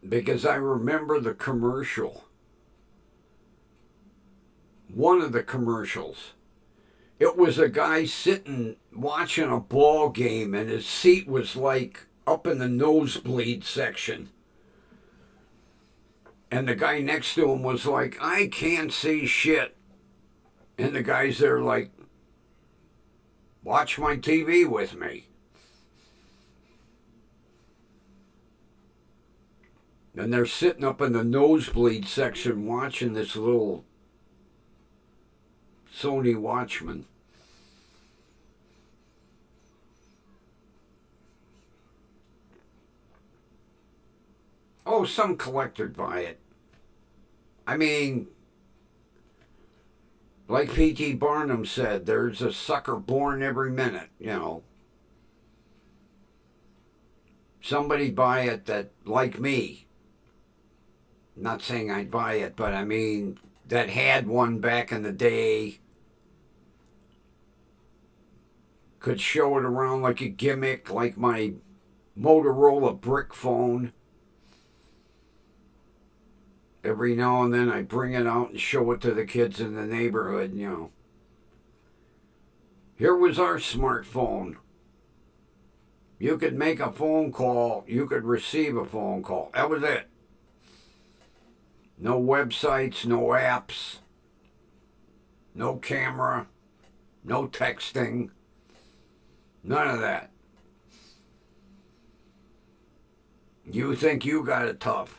A: Because I remember the commercial. One of the commercials. It was a guy sitting watching a ball game and his seat was like up in the nosebleed section. And the guy next to him was like, I can't see shit. And the guy's there like, watch my TV with me. And they're sitting up in the nosebleed section watching this little Sony Watchman. Oh, some collector'd buy it. I mean, like P.T. Barnum said, there's a sucker born every minute, you know. Somebody buy it that, like me, not saying I'd buy it, but I mean, that had one back in the day, could show it around like a gimmick, like my Motorola brick phone. Every now and then I bring it out and show it to the kids in the neighborhood, you know. Here was our smartphone. You could make a phone call, you could receive a phone call. That was it. No websites, no apps, no camera, no texting, none of that. You think you got it tough.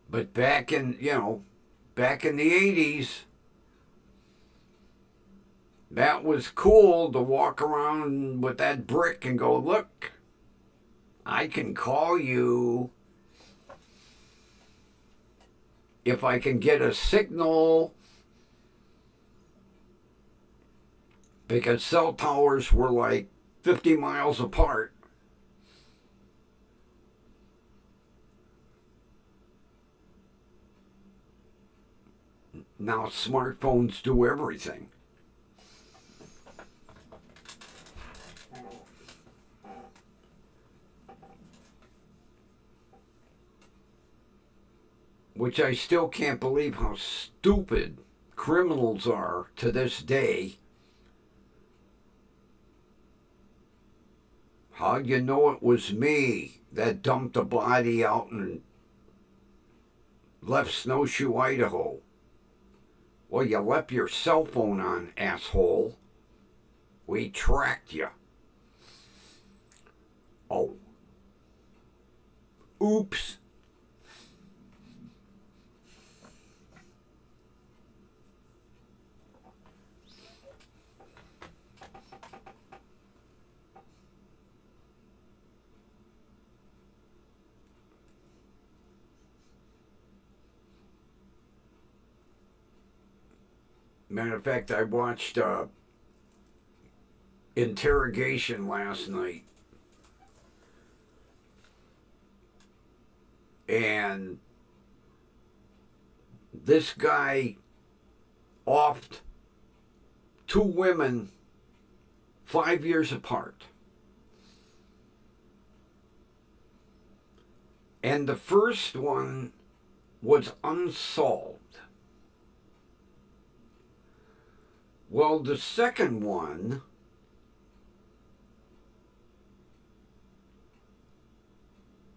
A: But back in, back in the 80s, that was cool to walk around with that brick and go, look, I can call you if I can get a signal, because cell towers were like 50 miles apart. Now smartphones do everything. Which I still can't believe how stupid criminals are to this day. How'd you know it was me that dumped a body out and left Snowshoe, Idaho? Well, you left your cell phone on, asshole. We tracked you. Oh. Oops. Matter of fact, I watched Interrogation last night. And this guy offed two women 5 years apart. And the first one was unsolved. Well, the second one,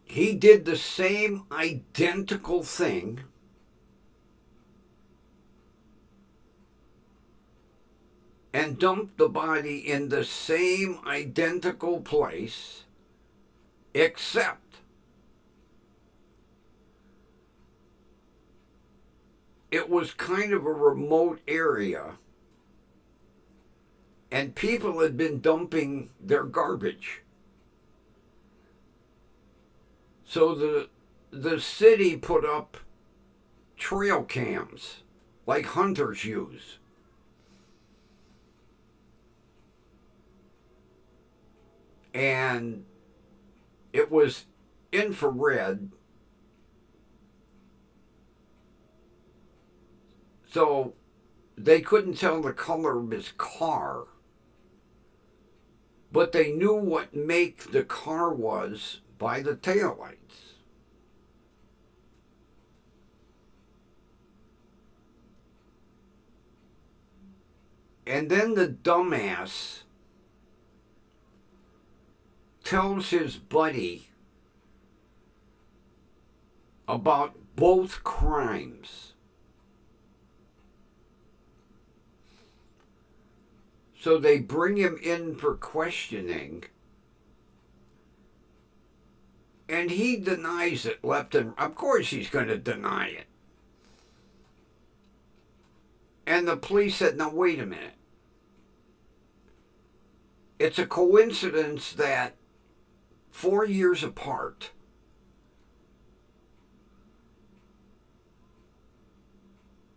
A: he did the same identical thing, and dumped the body in the same identical place, except it was kind of a remote area, and people had been dumping their garbage. So the city put up trail cams like hunters use. And it was infrared. So they couldn't tell the color of his car, but they knew what make the car was by the taillights. And then the dumbass tells his buddy about both crimes. So they bring him in for questioning, and he denies it left and of course he's going to deny it. And the police said, now wait a minute. It's a coincidence that 4 years apart,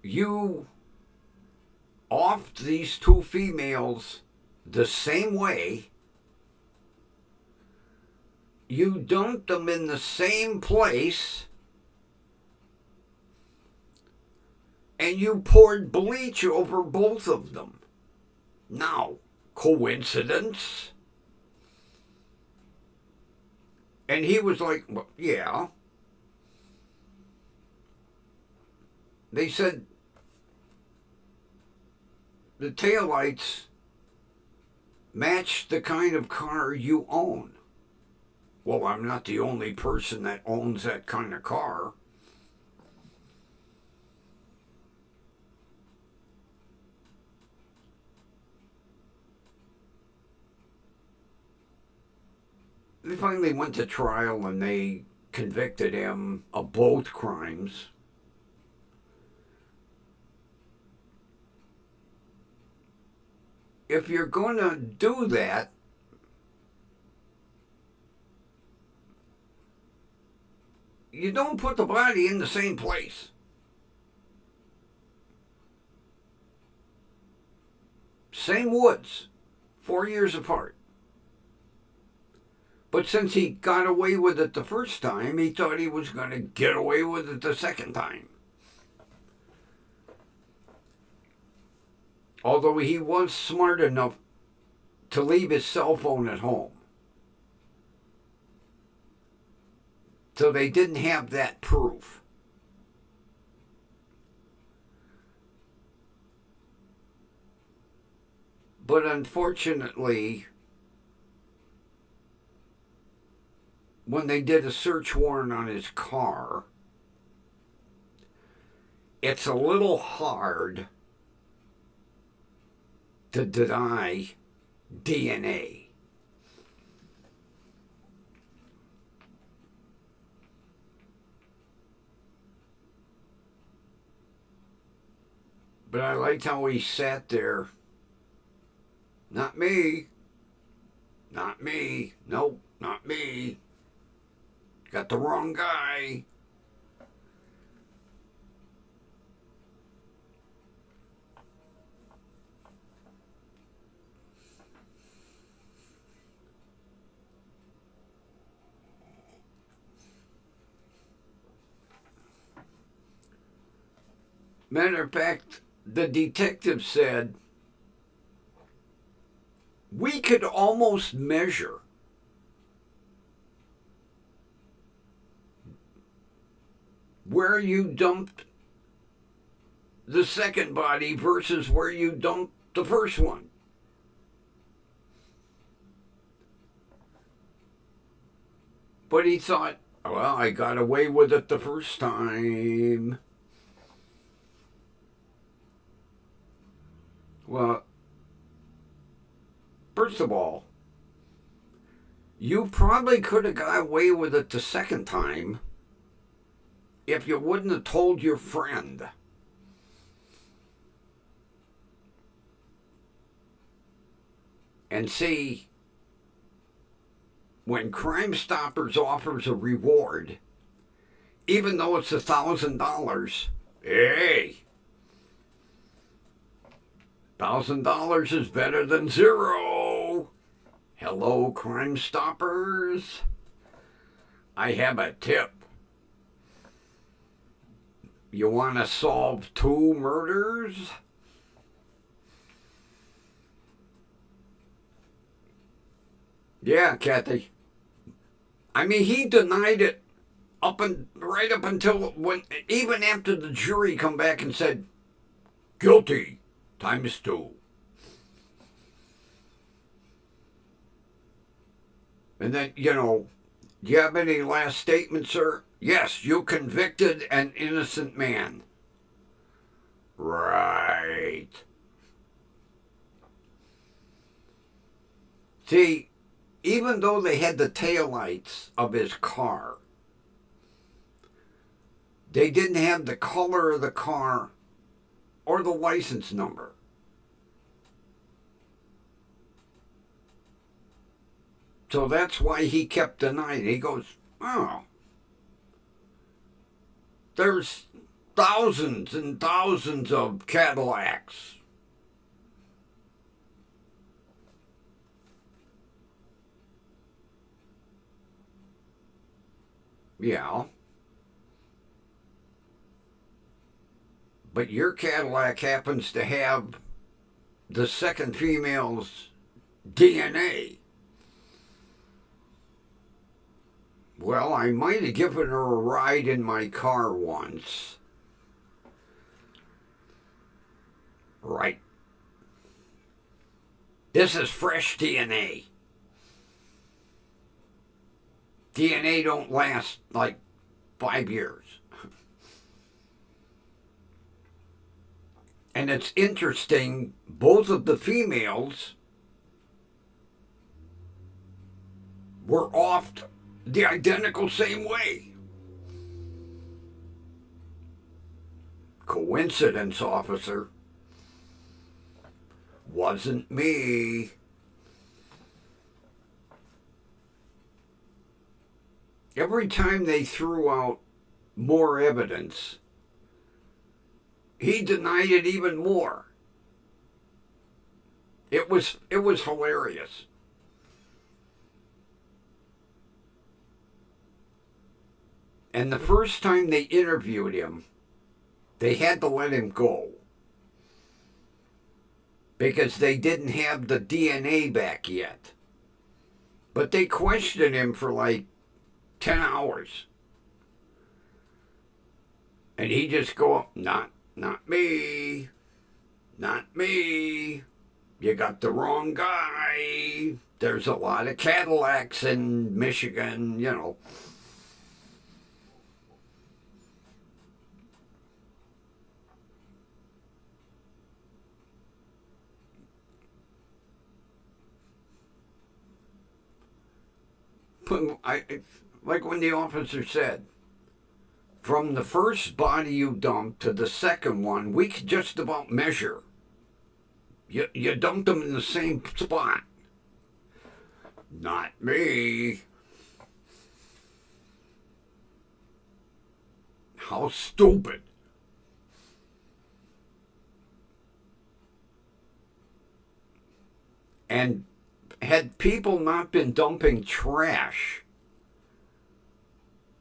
A: you offed these two females the same way. You dumped them in the same place, and you poured bleach over both of them. Now, coincidence? And he was like, well, yeah. They said the taillights matched the kind of car you own. Well, I'm not the only person that owns that kind of car. They finally went to trial and they convicted him of both crimes. If you're going to do that, you don't put the body in the same place. Same woods, 4 years apart. But since he got away with it the first time, he thought he was going to get away with it the second time. Although he was smart enough to leave his cell phone at home. So they didn't have that proof. But unfortunately, when they did a search warrant on his car, it's a little hard to deny DNA. But I liked how he sat there. Not me. Not me. Nope, not me. Got the wrong guy. Matter of fact, the detective said we could almost measure where you dumped the second body versus where you dumped the first one. But he thought, well, I got away with it the first time. Well, first of all, you probably could have got away with it the second time if you wouldn't have told your friend. And see, when Crime Stoppers offers a reward, even though it's $1,000, hey, $1,000 is better than zero. Hello, Crime Stoppers. I have a tip. You want to solve 2 murders? Yeah, Kathy. I mean, he denied it right up until when, even after the jury come back and said, guilty ×2. And then, do you have any last statement, sir? Yes, you convicted an innocent man. Right. See, even though they had the taillights of his car, they didn't have the color of the car or the license number. So that's why he kept denying. He goes, oh, there's thousands and thousands of Cadillacs. Yeah. But your Cadillac happens to have the second female's DNA. Well, I might have given her a ride in my car once. Right. This is fresh DNA. DNA don't last like 5 years. And it's interesting, both of the females were off the identical same way. Coincidence, officer. Wasn't me. Every time they threw out more evidence, he denied it even more. It was hilarious. And the first time they interviewed him, they had to let him go because they didn't have the DNA back yet. But they questioned him for like 10 hours. And he just go, not me. Not me. You got the wrong guy. There's a lot of Cadillacs in Michigan, Like when the officer said, from the first body you dumped to the second one, we could just about measure. You dumped them in the same spot. Not me. How stupid. And had people not been dumping trash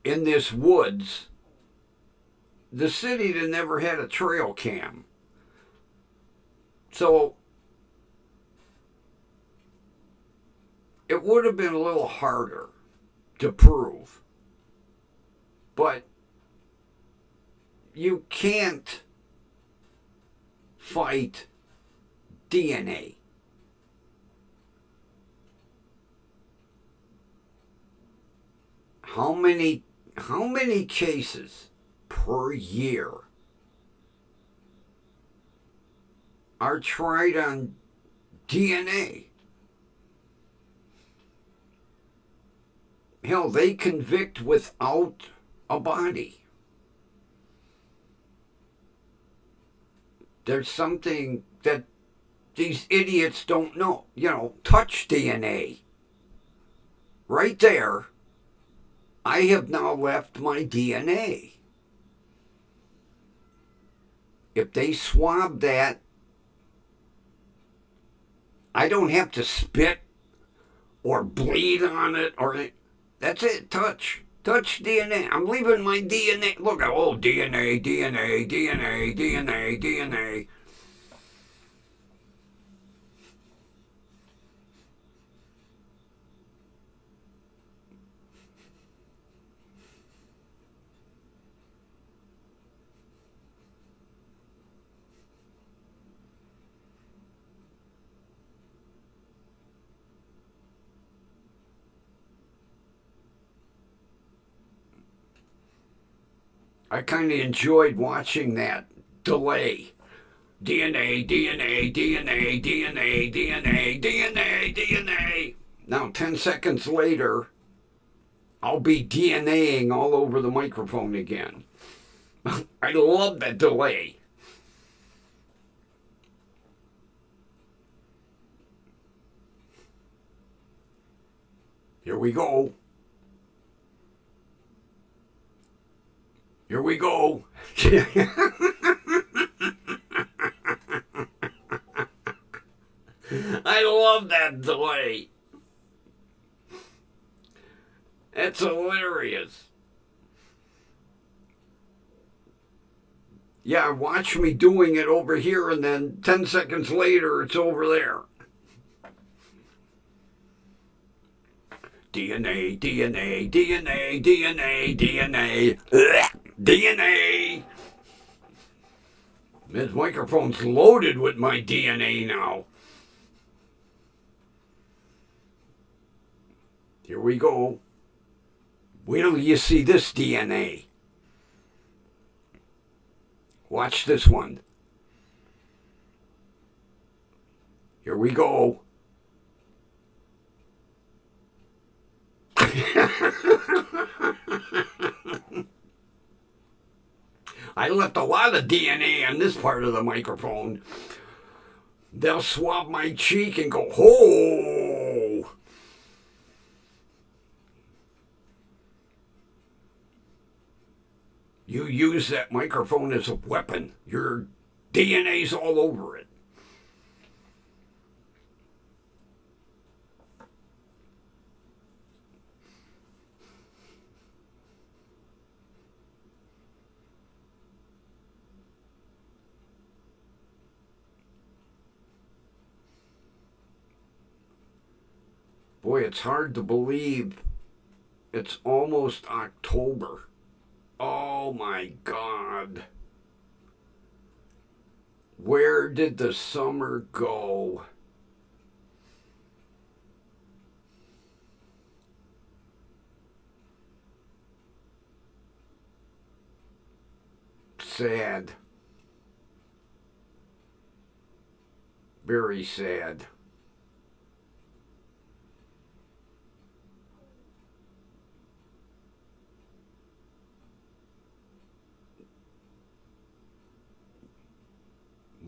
A: in this woods the city that never had a trail cam. So it would have been a little harder to prove. But you can't fight DNA. How many cases per year are tried on DNA? Hell, they convict without a body. There's something that these idiots don't know. Touch DNA. Right there, I have now left my DNA. If they swab that, I don't have to spit or bleed on it that's it. Touch DNA. I'm leaving my DNA. Look, DNA. I kind of enjoyed watching that delay. DNA. Now, 10 seconds later, I'll be DNAing all over the microphone again. I love that delay. Here we go. I love that delay. It's hilarious. Yeah, watch me doing it over here, and then 10 seconds later, it's over there. DNA. This microphone's loaded with my DNA now. Here we go. Wait till you see this DNA. Watch this one. Here we go. I left a lot of DNA on this part of the microphone. They'll swab my cheek and go, "Ho!" You use that microphone as a weapon. Your DNA's all over it. Boy, it's hard to believe it's almost October. Oh my God. Where did the summer go? Sad. Very sad.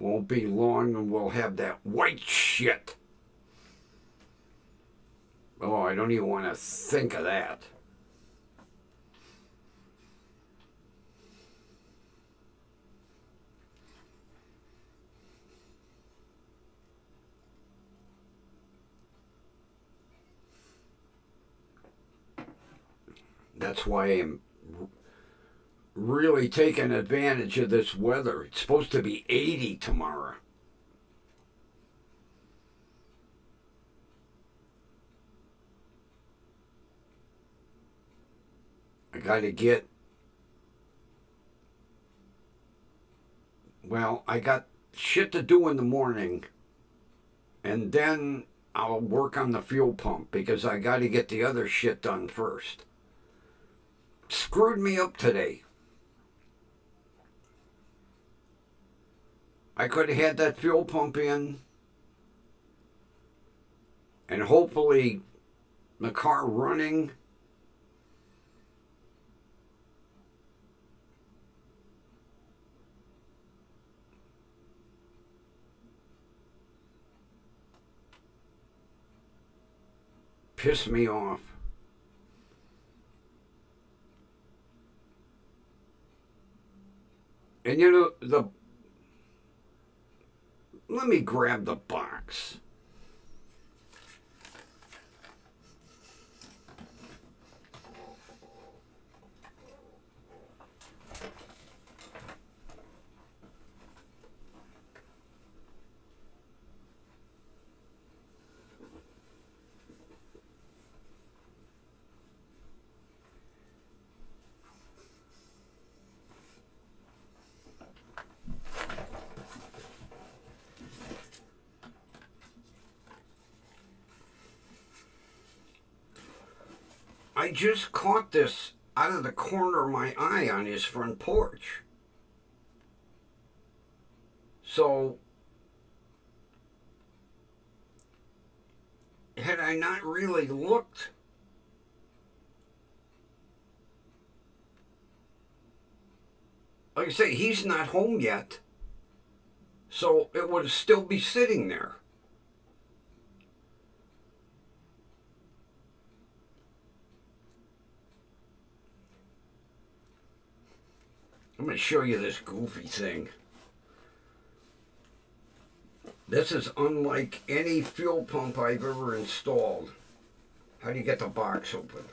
A: Won't be long and we'll have that white shit. Oh, I don't even want to think of that. That's why really taking advantage of this weather. It's supposed to be 80 tomorrow. I got to get, well, I got shit to do in the morning, and then I'll work on the fuel pump because I got to get the other shit done first. Screwed me up today. I could have had that fuel pump in, and hopefully the car running. Piss me off. And you know, let me grab the box. I just caught this out of the corner of my eye on his front porch. So, had I not really looked, like I say, he's not home yet. So it would still be sitting there. I'm going to show you this goofy thing. This is unlike any fuel pump I've ever installed. How do you get the box open?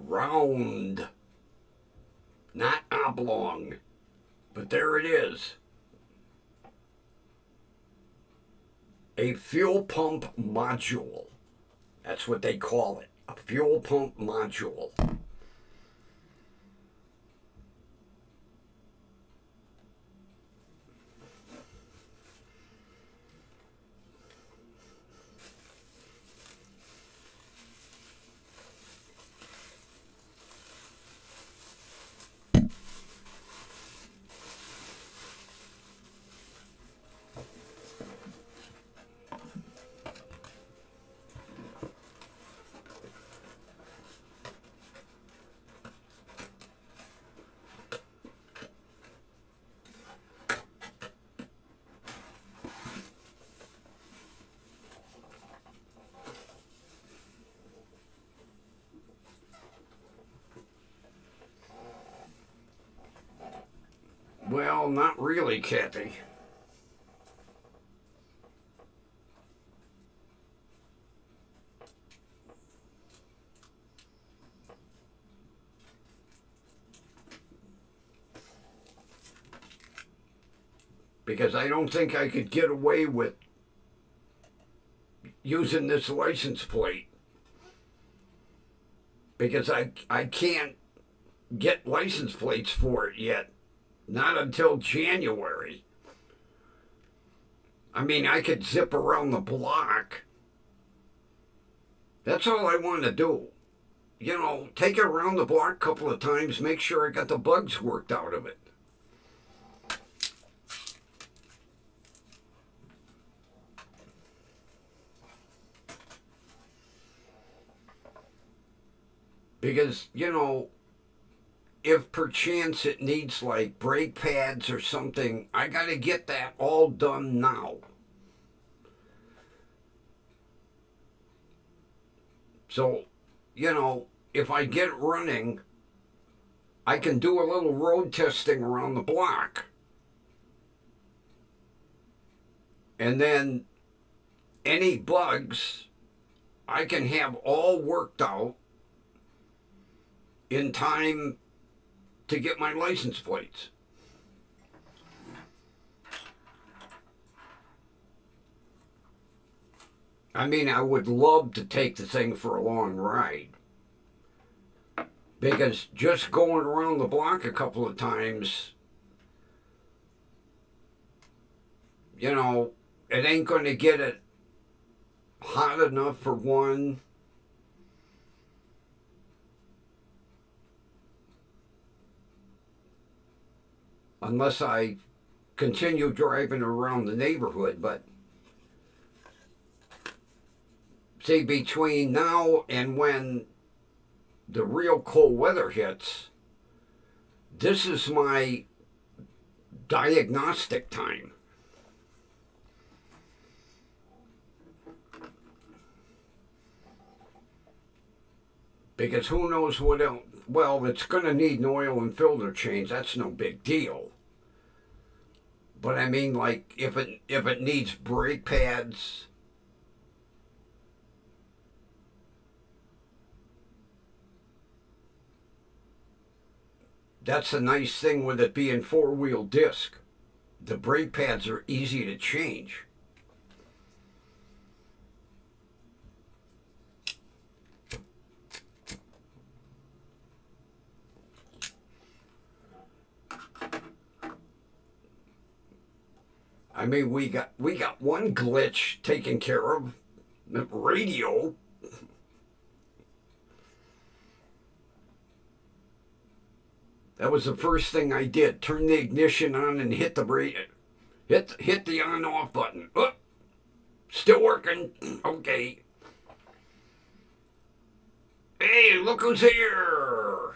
A: Round, not oblong, but there it is. A fuel pump module. That's what they call it, a fuel pump module. Well, not really, Kathy. Because I don't think I could get away with using this license plate. Because I can't get license plates for it yet. Not until January. I mean, I could zip around the block. That's all I want to do. You know, take it around the block a couple of times, make sure I got the bugs worked out of it. Because, you know, if perchance it needs like brake pads or something, I got to get that all done now. So, if I get it running, I can do a little road testing around the block. And then any bugs I can have all worked out in time to get my license plates. I mean, I would love to take the thing for a long ride. Because just going around the block a couple of times, it ain't going to get it hot enough for one. Unless I continue driving around the neighborhood. But see, between now and when the real cold weather hits, this is my diagnostic time. Because who knows what else. Well, it's going to need an oil and filter change. That's no big deal. But I mean, like, if it needs brake pads, that's a nice thing with it being four-wheel disc. The brake pads are easy to change. I mean, we got one glitch taken care of. The radio. That was the first thing I did. Turn the ignition on and hit the hit the on-off button. Oh, still working. Okay. Hey, look who's here.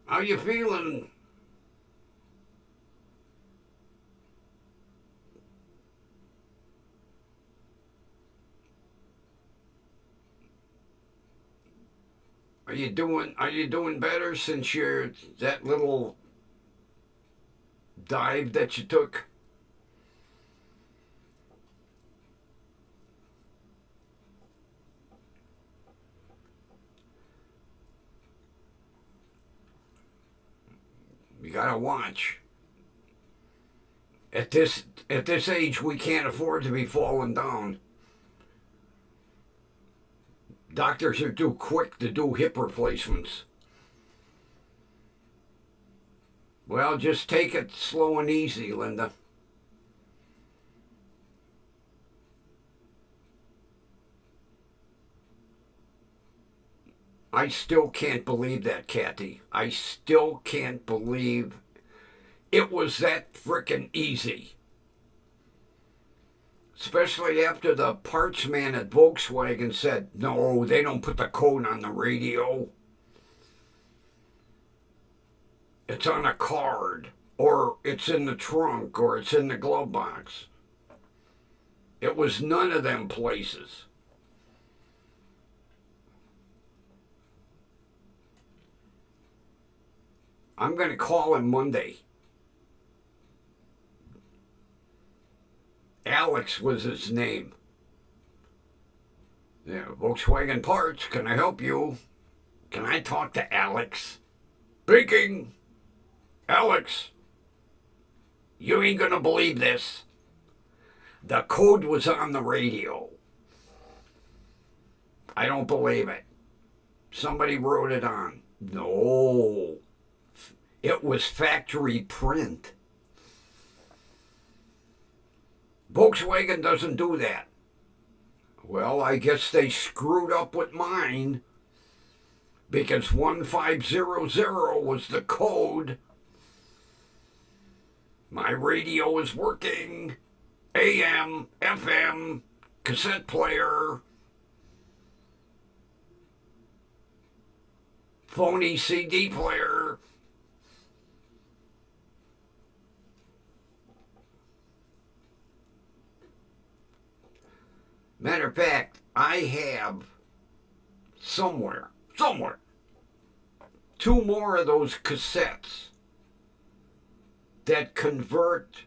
A: How you feeling? Are you doing better since that little dive that you took? You gotta watch. At this age, we can't afford to be falling down. Doctors are too quick to do hip replacements. Well, just take it slow and easy, Linda. I still can't believe that, Kathy. I still can't believe it was that frickin' easy. Especially after the parts man at Volkswagen said, no, they don't put the code on the radio. It's on a card, or it's in the trunk, or it's in the glove box. It was none of them places. I'm going to call him Monday. Alex was his name. Yeah, Volkswagen Parts, can I help you? Can I talk to Alex? Speaking. Alex, you ain't going to believe this. The code was on the radio. I don't believe it. Somebody wrote it on. No. It was factory print. Volkswagen doesn't do that. Well, I guess they screwed up with mine because 1500 was the code. My radio is working. AM, FM, cassette player, phony CD player. Matter of fact, I have somewhere, two more of those cassettes that convert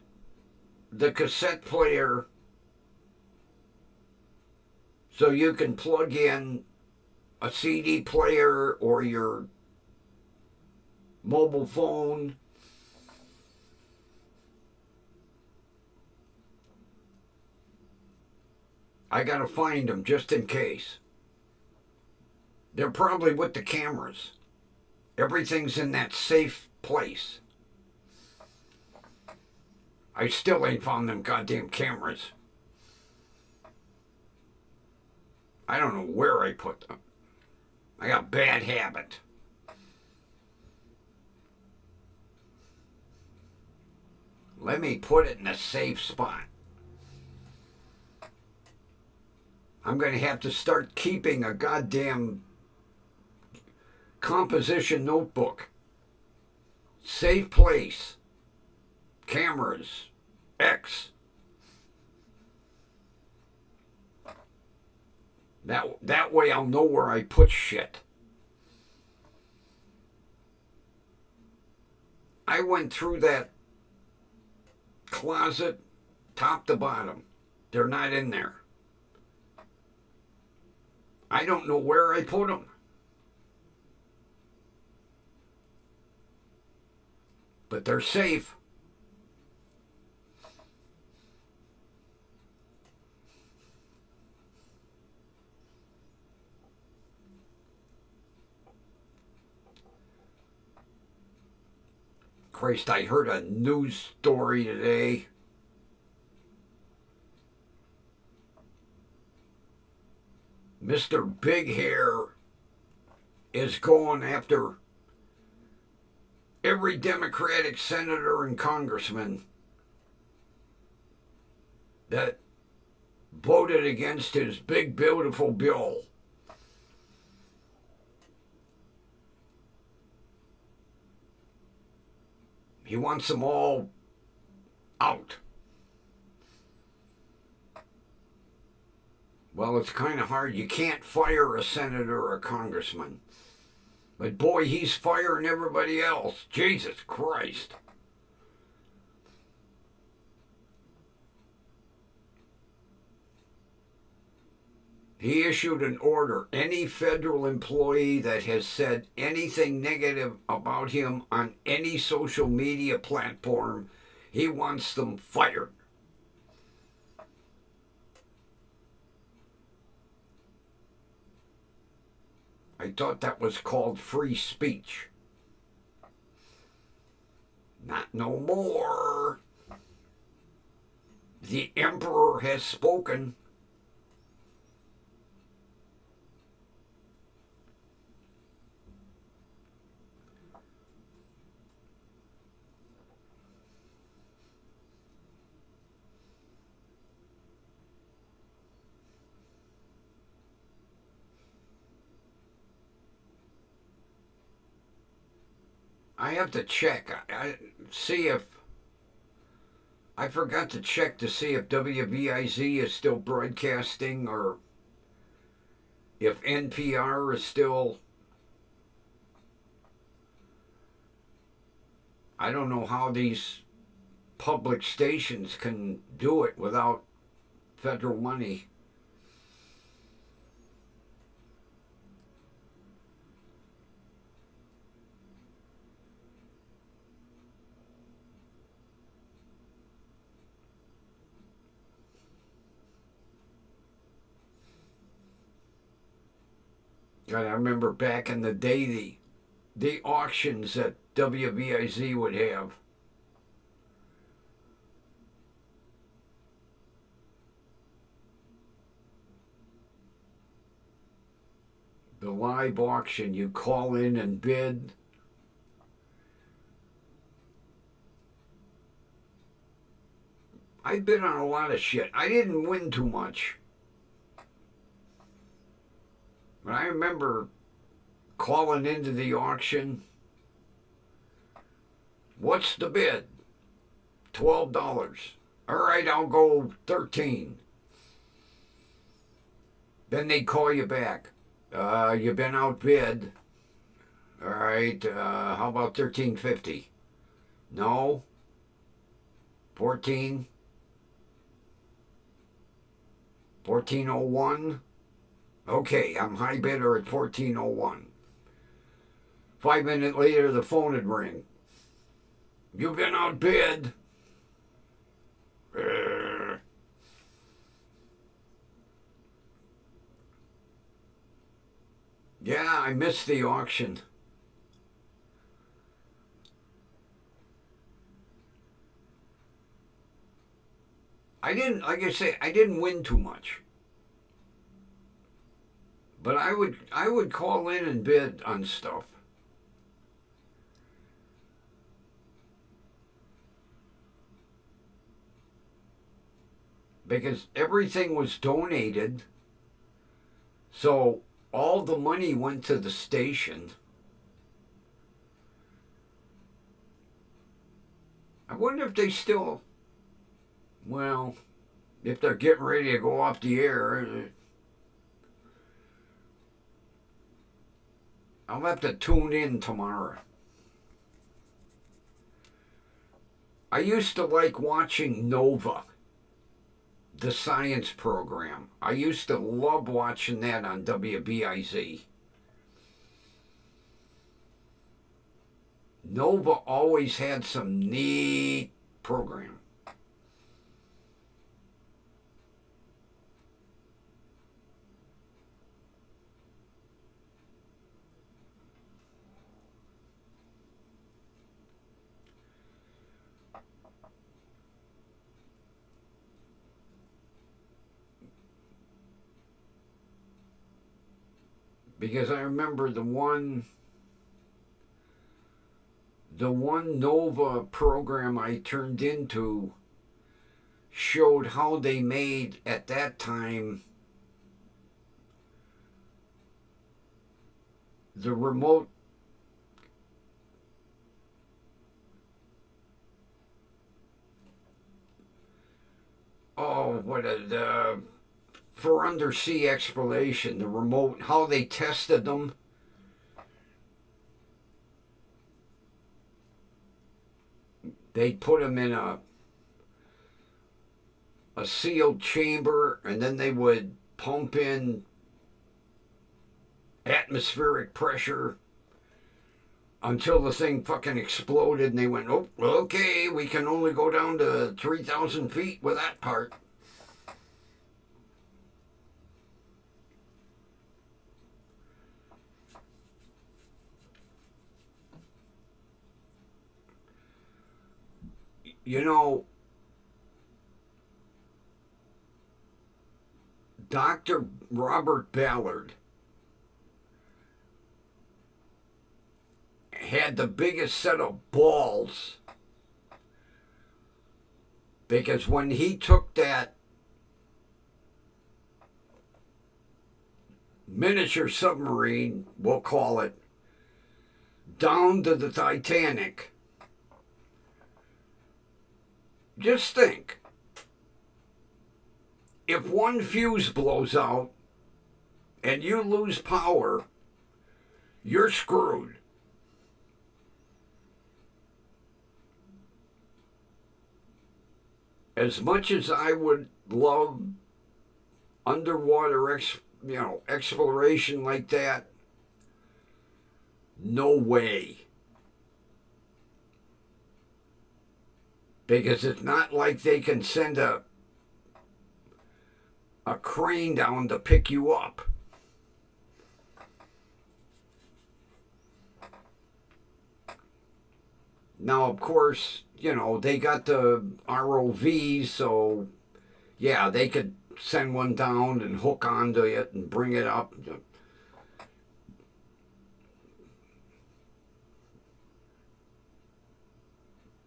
A: the cassette player so you can plug in a CD player or your mobile phone. I gotta find them just in case. They're probably with the cameras. Everything's in that safe place. I still ain't found them goddamn cameras. I don't know where I put them. I got a bad habit. Let me put it in a safe spot. I'm going to have to start keeping a goddamn composition notebook. Safe place. Cameras. X. That way I'll know where I put shit. I went through that closet top to bottom. They're not in there. I don't know where I put them. But they're safe. Christ, I heard a news story today. Mr. Big Hair is going after every Democratic senator and congressman that voted against his big, beautiful bill. He wants them all out. Well, it's kind of hard. You can't fire a senator or a congressman. But boy, he's firing everybody else. Jesus Christ. He issued an order. Any federal employee that has said anything negative about him on any social media platform, he wants them fired. I thought that was called free speech. Not no more. The emperor has spoken. I have to check. See if I forgot to check to see if WVIZ is still broadcasting or if NPR is still. I don't know how these public stations can do it without federal money. God, I remember back in the day the auctions that WVIZ would have. The live auction, you call in and bid. I bid on a lot of shit. I didn't win too much. But I remember calling into the auction. What's the bid? $12. All right, I'll go 13. Then they'd call you back. You've been outbid. All right, how about 13.50? No. 14. 14.01. Okay, I'm high bidder at 14.01. 5 minutes later, the phone would ring. You've been outbid. Yeah, I missed the auction. I didn't, like I say, I didn't win too much. But I would call in and bid on stuff. Because everything was donated. So all the money went to the station. I wonder if they still, well, if they're getting ready to go off the air. I'll have to tune in tomorrow. I used to like watching Nova, the science program. I used to love watching that on WBIZ. Nova always had some neat program. Because I remember the one Nova program I turned into showed how they made, at that time, the remote for undersea exploration, the remote, how they tested them. They'd put them in a sealed chamber, and then they would pump in atmospheric pressure until the thing fucking exploded, and they went, oh, okay, we can only go down to 3,000 feet with that part. You know, Dr. Robert Ballard had the biggest set of balls, because when he took that miniature submarine, we'll call it, down to the Titanic, just think, if one fuse blows out and you lose power, you're screwed. As much as I would love underwater exploration like that, no way. Because it's not like they can send a crane down to pick you up. Now, of course, they got the ROVs, so yeah, they could send one down and hook onto it and bring it up.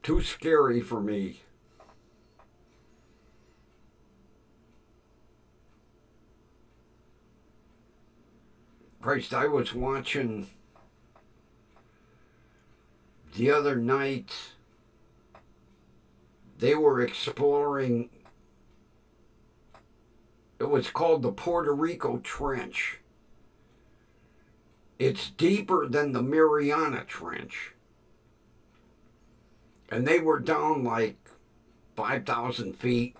A: Too scary for me. Christ, I was watching the other night. They were exploring, it was called the Puerto Rico Trench. It's deeper than the Mariana Trench. And they were down like 5,000 feet.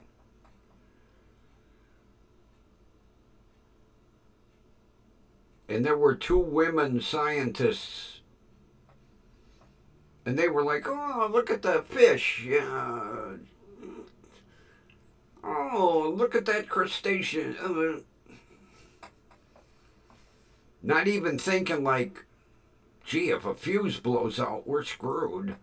A: And there were two women scientists. And they were like, oh, look at the fish. Yeah. Oh, look at that crustacean. Not even thinking like, gee, if a fuse blows out, we're screwed.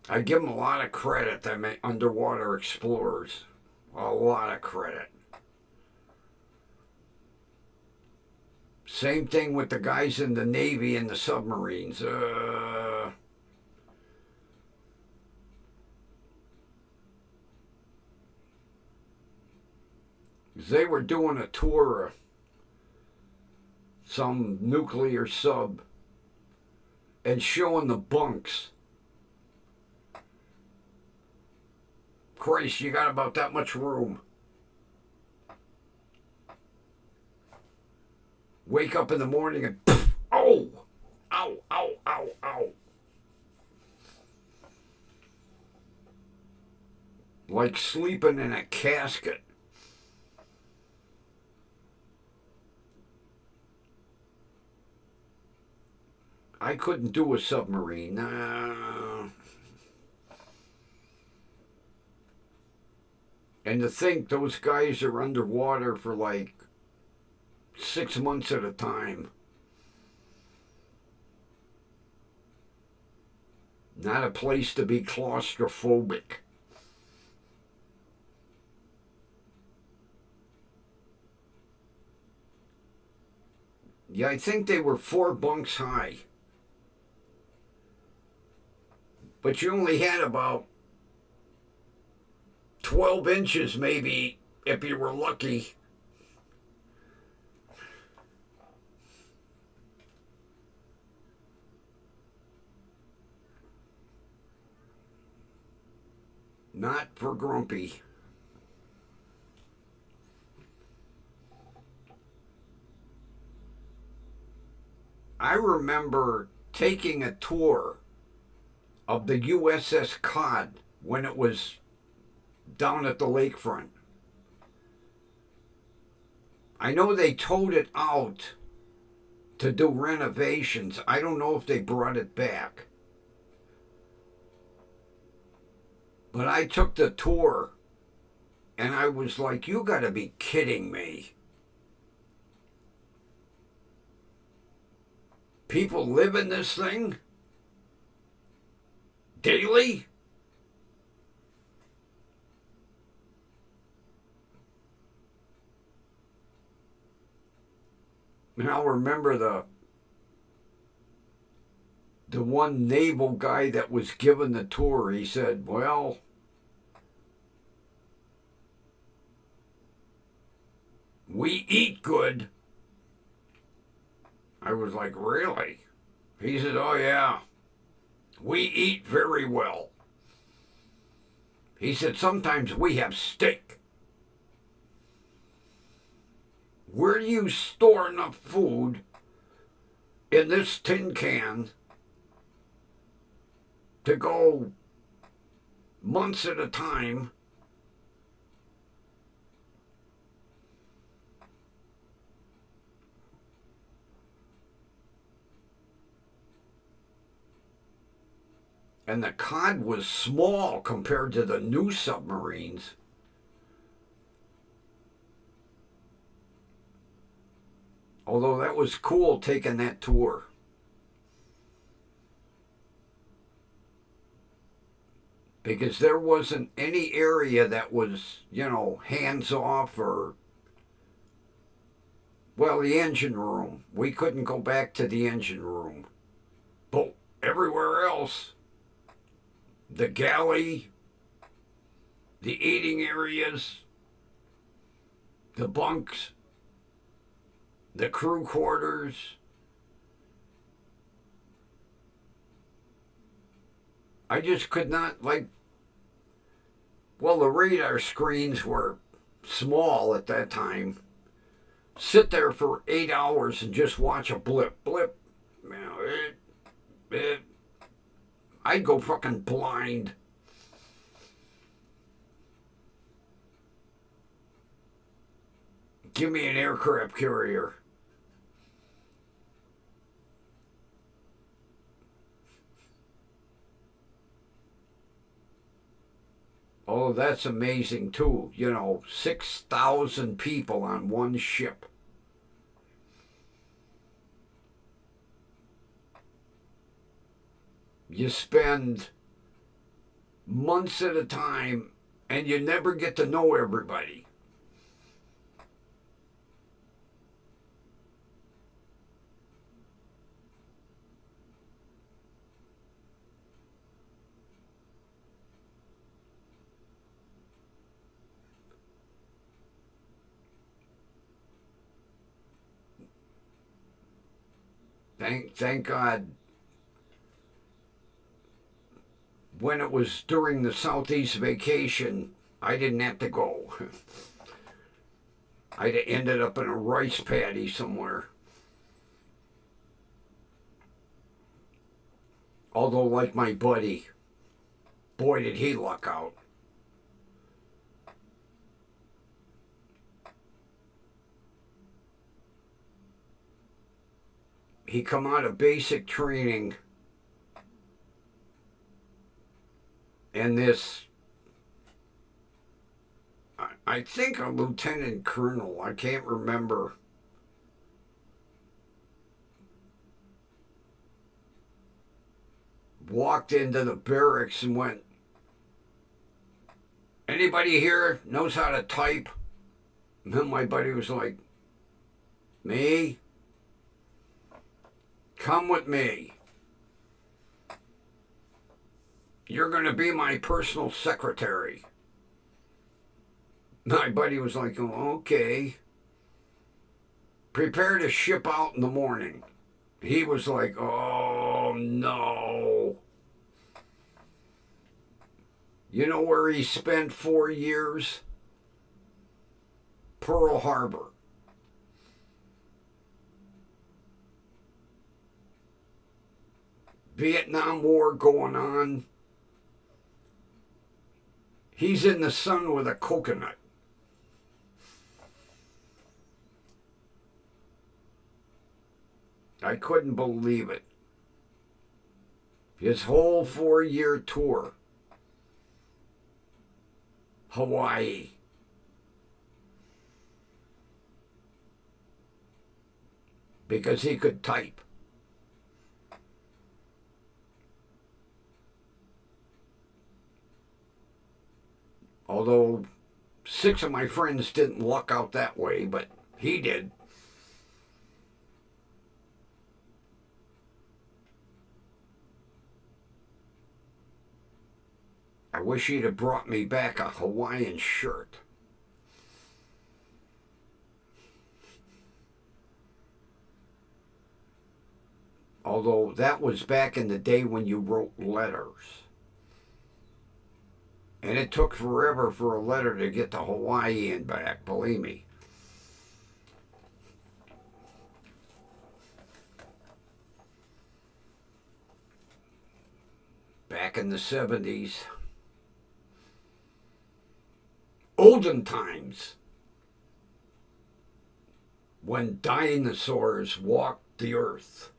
A: I give them a lot of credit, them underwater explorers. A lot of credit. Same thing with the guys in the Navy and the submarines. They were doing a tour of some nuclear sub and showing the bunks. Christ, you got about that much room. Wake up in the morning and poof, oh, ow, ow, ow, ow. Like sleeping in a casket. I couldn't do a submarine. And to think those guys are underwater for like 6 months at a time. Not a place to be claustrophobic. Yeah, I think they were 4 bunks high. But you only had about 12 inches maybe if you were lucky. Not for Grumpy. I remember taking a tour of the USS Cod when it was down at the lakefront. I know they towed it out to do renovations. I don't know if they brought it back. But I took the tour and I was like, you gotta be kidding me. People live in this thing daily? And I'll remember the one naval guy that was given the tour. He said, well, we eat good. I was like, really? He said, oh yeah, we eat very well. He said, sometimes we have steak. Where do you store enough food in this tin can to go months at a time? And the Cod was small compared to the new submarines. Although that was cool taking that tour. Because there wasn't any area that was, hands off or, well, the engine room. We couldn't go back to the engine room. But everywhere else, the galley, the eating areas, the bunks, the crew quarters. I just could not, like, well, the radar screens were small at that time. Sit there for 8 hours and just watch a blip, blip. You know, I'd go fucking blind. Give me an aircraft carrier. Oh, that's amazing too. 6,000 people on one ship. You spend months at a time and you never get to know everybody. Thank God when it was during the Southeast vacation, I didn't have to go. I'd have ended up in a rice paddy somewhere. Although, like my buddy, boy, did he luck out. He come out of basic training, and this, I think a lieutenant colonel, I can't remember, walked into the barracks and went, "Anybody here knows how to type?" And then my buddy was like, "Me? Come with me. You're going to be my personal secretary." My buddy was like, "Oh, okay. Prepare to ship out in the morning." He was like, "Oh, no." You know where he spent 4 years? Pearl Harbor. Vietnam War going on. He's in the sun with a coconut. I couldn't believe it. His whole 4-year tour. Hawaii. Because he could type. Although 6 of my friends didn't luck out that way, but he did. I wish he'd have brought me back a Hawaiian shirt. Although that was back in the day when you wrote letters. And it took forever for a letter to get to Hawaiian back, believe me. Back in the 70s. Olden times. When dinosaurs walked the earth.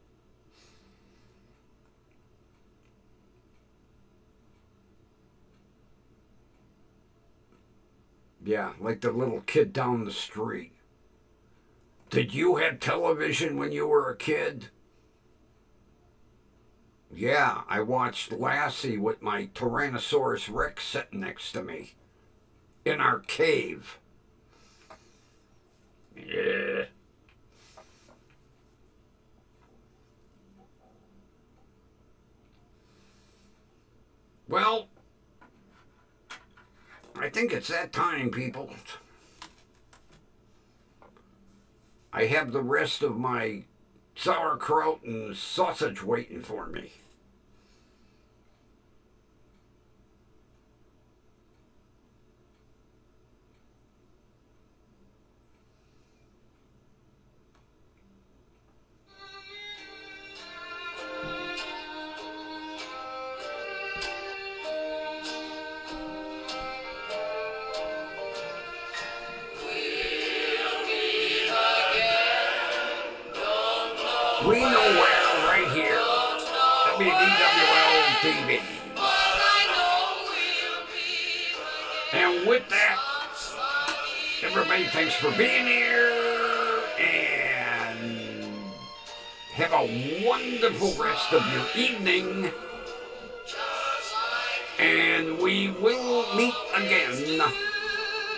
A: Yeah, like the little kid down the street. Did you have television when you were a kid? Yeah, I watched Lassie with my Tyrannosaurus Rex sitting next to me. In our cave. Yeah. Well, I think it's that time, people. I have the rest of my sauerkraut and sausage waiting for me. We know where, right here. WDWL TV. And with that, everybody, thanks for being here. And have a wonderful rest of your evening. And we will meet again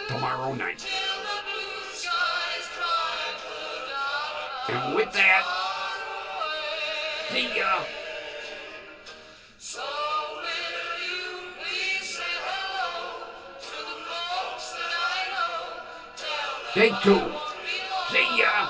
A: tomorrow night. And with that, see ya. So will you please say hello to the folks that I know? Take two. See ya.